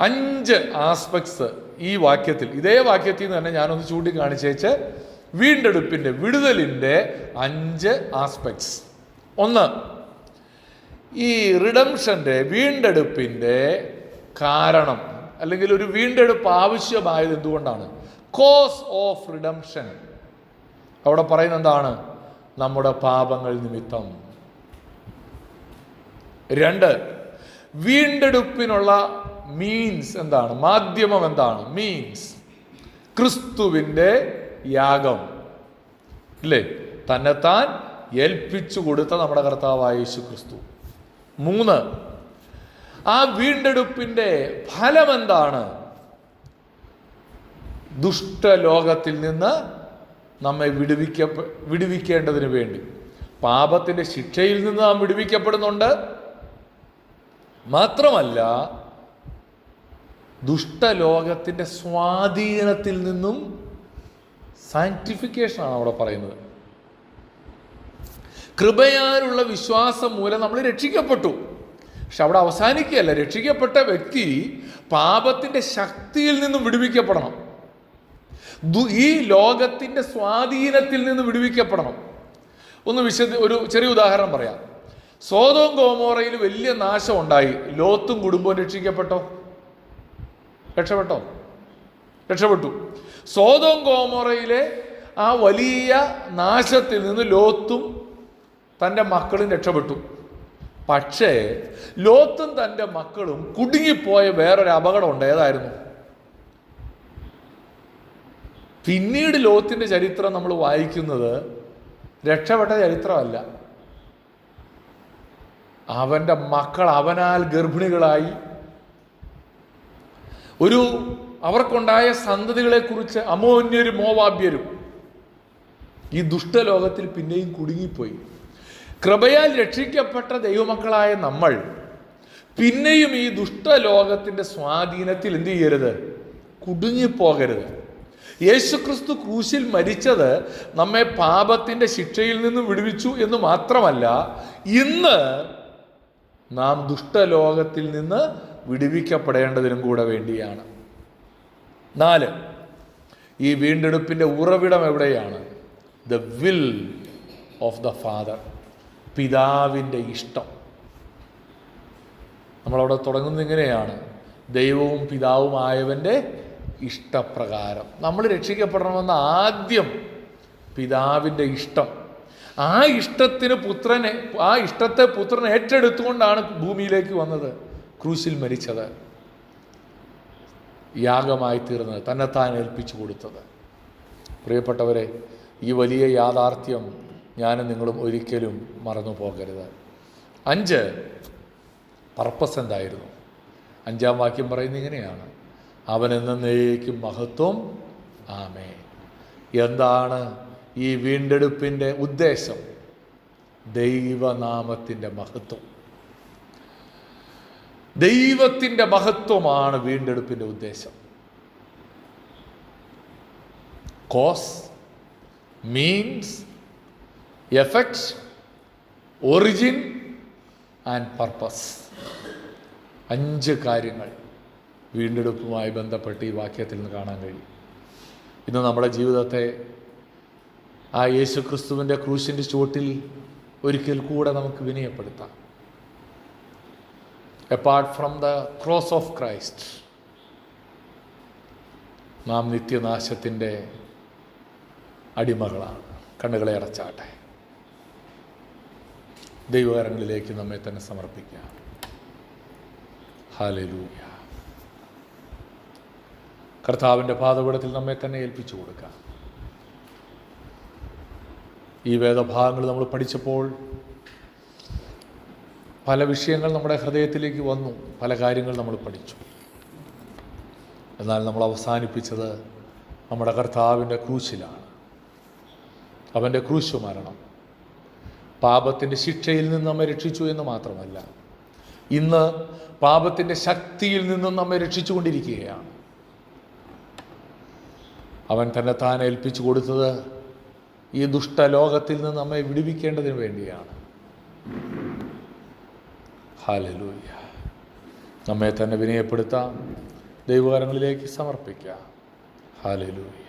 A: 5 ആസ്പെക്ട്സ് ഈ വാക്യത്തിൽ, ഇതേ വാക്യത്തിൽ നിന്ന് തന്നെ ഞാനൊന്ന് ചൂണ്ടിക്കാണിച്ചേച്ച് വീണ്ടെടുപ്പിൻ്റെ, വിടുതലിൻ്റെ 5 ആസ്പെക്ട്സ്. 1, ഈ റിഡംഷൻ്റെ, വീണ്ടെടുപ്പിൻ്റെ കാരണം അല്ലെങ്കിൽ ഒരു വീണ്ടെടുപ്പ് ആവശ്യമായത് എന്തുകൊണ്ടാണ്? Cause of redemption. അവിടെ പറയുന്നത് എന്താണ്? നമ്മുടെ പാപങ്ങൾ നിമിത്തം. 2, വീണ്ടെടുപ്പിനുള്ള മീൻസ് എന്താണ്? മാധ്യമം എന്താണ്? മീൻസ് ക്രിസ്തുവിൻ്റെ യാഗം, ഇല്ലേ? തന്നെത്താൻ ഏൽപ്പിച്ചു കൊടുത്ത നമ്മുടെ കർത്താവായ യേശു ക്രിസ്തു. 3, ആ വീണ്ടെടുപ്പിൻ്റെ ഫലം എന്താണ്? ദുഷ്ടലോകത്തിൽ നിന്ന് നമ്മെ വിടുവിക്കേണ്ടതിന് വേണ്ടി. പാപത്തിൻ്റെ ശിക്ഷയിൽ നിന്ന് നാം വിടുവിക്കപ്പെടുന്നുണ്ട്. മാത്രമല്ല ദുഷ്ടലോകത്തിൻ്റെ സ്വാധീനത്തിൽ നിന്നും സാങ്ക്ടിഫിക്കേഷനാണ് അവിടെ പറയുന്നത്. കൃപയാലുള്ള വിശ്വാസം മൂലം നമ്മൾ രക്ഷിക്കപ്പെട്ടു. പക്ഷെ അവിടെ അവസാനിക്കുകയല്ല. രക്ഷിക്കപ്പെട്ട വ്യക്തി പാപത്തിൻ്റെ ശക്തിയിൽ നിന്നും വിടുവിക്കപ്പെടണം. ഈ ലോകത്തിൻ്റെ സ്വാധീനത്തിൽ നിന്ന് വിടുവിക്കപ്പെടണം. ഒരു ചെറിയ ഉദാഹരണം പറയാം. സോദോം ഗോമോറയിൽ വലിയ നാശം ഉണ്ടായി. ലോത്തും കുടുംബവും രക്ഷിക്കപ്പെട്ടോ? രക്ഷപ്പെട്ടു. സോദോം ഗോമോറയിലെ ആ വലിയ നാശത്തിൽ നിന്ന് ലോത്തും തൻ്റെ മക്കളും രക്ഷപ്പെട്ടു. പക്ഷേ ലോത്തും തൻ്റെ മക്കളും കുടുങ്ങിപ്പോയ വേറൊരു അപകടമുണ്ട്. ഏതായിരുന്നു? പിന്നീട് ലോത്തിൻ്റെ ചരിത്രം നമ്മൾ വായിക്കുന്നത് രക്ഷപ്പെട്ട ചരിത്രമല്ല. അവൻ്റെ മക്കൾ അവനാൽ ഗർഭിണികളായി. അവർക്കുണ്ടായ സന്തതികളെക്കുറിച്ച് അമോന്യരും മോവാബ്യരും ഈ ദുഷ്ടലോകത്തിൽ പിന്നെയും കുടുങ്ങിപ്പോയി. കൃപയാൽ രക്ഷിക്കപ്പെട്ട ദൈവമക്കളായ നമ്മൾ പിന്നെയും ഈ ദുഷ്ടലോകത്തിൻ്റെ സ്വാധീനത്തിൽ എന്ത് ചെയ്യരുത്? കുടുങ്ങിപ്പോകരുത്. യേശുക്രിസ്തു ക്രൂശിൽ മരിച്ചത് നമ്മെ പാപത്തിൻ്റെ ശിക്ഷയിൽ നിന്നും വിടുവിച്ചു എന്ന് മാത്രമല്ല, ഇന്ന് നാം ദുഷ്ടലോകത്തിൽ നിന്ന് വിടുവിക്കപ്പെടേണ്ടതിനും കൂടെ വേണ്ടിയാണ്. 4, ഈ വീണ്ടെടുപ്പിൻ്റെ ഉറവിടം എവിടെയാണ്? The will of the father, പിതാവിൻ്റെ ഇഷ്ടം. നമ്മളവിടെ തുടങ്ങുന്നത് ഇങ്ങനെയാണ്: ദൈവവും പിതാവുമായവൻ്റെ ഇഷ്ടപ്രകാരം. നമ്മൾ രക്ഷിക്കപ്പെടണമെന്ന് ആദ്യം പിതാവിൻ്റെ ഇഷ്ടം. ആ ഇഷ്ടത്തെ പുത്രൻ ഏറ്റെടുത്തുകൊണ്ടാണ് ഭൂമിയിലേക്ക് വന്നത്, ക്രൂശിൽ മരിച്ചത്, യാഗമായി തീർന്നത്, തന്നെത്താൻ ഏൽപ്പിച്ചു കൊടുത്തത്. പ്രിയപ്പെട്ടവരെ, ഈ വലിയ യാഥാർത്ഥ്യം ഞാനും നിങ്ങളും ഒരിക്കലും മറന്നു പോകരുത്. 5, പർപ്പസ് എന്തായിരുന്നു? 5-ാം വാക്യം പറയുന്നത് ഇങ്ങനെയാണ്: അവൻ എന്നേക്കും മഹത്വം. ആമേൻ. എന്താണ് ഈ വീണ്ടെടുപ്പിൻ്റെ ഉദ്ദേശം? ദൈവനാമത്തിൻ്റെ മഹത്വം. ദൈവത്തിൻ്റെ മഹത്വമാണ് വീണ്ടെടുപ്പിൻ്റെ ഉദ്ദേശം. Cause, means, effect, origin and purpose. 5 കാര്യങ്ങൾ വീണ്ടെടുപ്പുമായി ബന്ധപ്പെട്ട് ഈ വാക്യത്തിൽ നിന്ന് കാണാൻ കഴിയും. ഇന്ന് നമ്മുടെ ജീവിതത്തെ ആ യേശുക്രിസ്തുവിൻ്റെ ക്രൂശിൻ്റെ ചുവട്ടിൽ ഒരിക്കൽ കൂടെ നമുക്ക് വിനയപ്പെടുത്താം. Apart from the cross of Christ നാം നിത്യനാശത്തിൻ്റെ അടിമകളാണ്. കണ്ണുകളെ അടച്ചാട്ടെ. ദൈവകരങ്ങളിലേക്ക് നമ്മെ തന്നെ സമർപ്പിക്കാം. ഹല്ലേലൂയ. കർത്താവിൻ്റെ പാദപീഠത്തിൽ നമ്മെ തന്നെ ഏൽപ്പിച്ചു കൊടുക്കാം. ഈ വേദഭാഗങ്ങൾ നമ്മൾ പഠിച്ചപ്പോൾ പല വിഷയങ്ങൾ നമ്മുടെ ഹൃദയത്തിലേക്ക് വന്നു, പല കാര്യങ്ങൾ നമ്മൾ പഠിച്ചു. എന്നാൽ നമ്മൾ അവസാനിപ്പിച്ചത് നമ്മുടെ കർത്താവിൻ്റെ ക്രൂശിലാണ്. അവൻ്റെ ക്രൂശ് മരണം പാപത്തിൻ്റെ ശിക്ഷയിൽ നിന്ന് നമ്മെ രക്ഷിച്ചു എന്ന് മാത്രമല്ല, ഇന്ന് പാപത്തിൻ്റെ ശക്തിയിൽ നിന്നും നമ്മെ രക്ഷിച്ചുകൊണ്ടിരിക്കുകയാണ്. അവൻ തന്നെ താൻ ഏൽപ്പിച്ചു കൊടുത്തത് ഈ ദുഷ്ടലോകത്തിൽ നിന്ന് നമ്മെ വിടുവിക്കേണ്ടതിന് വേണ്ടിയാണ്. ഹല്ലേലൂയ. നമ്മെ തന്നെ വിനയപ്പെടുത്താം, ദൈവകരങ്ങളിലേക്ക് സമർപ്പിക്കാം. ഹല്ലേലൂയ.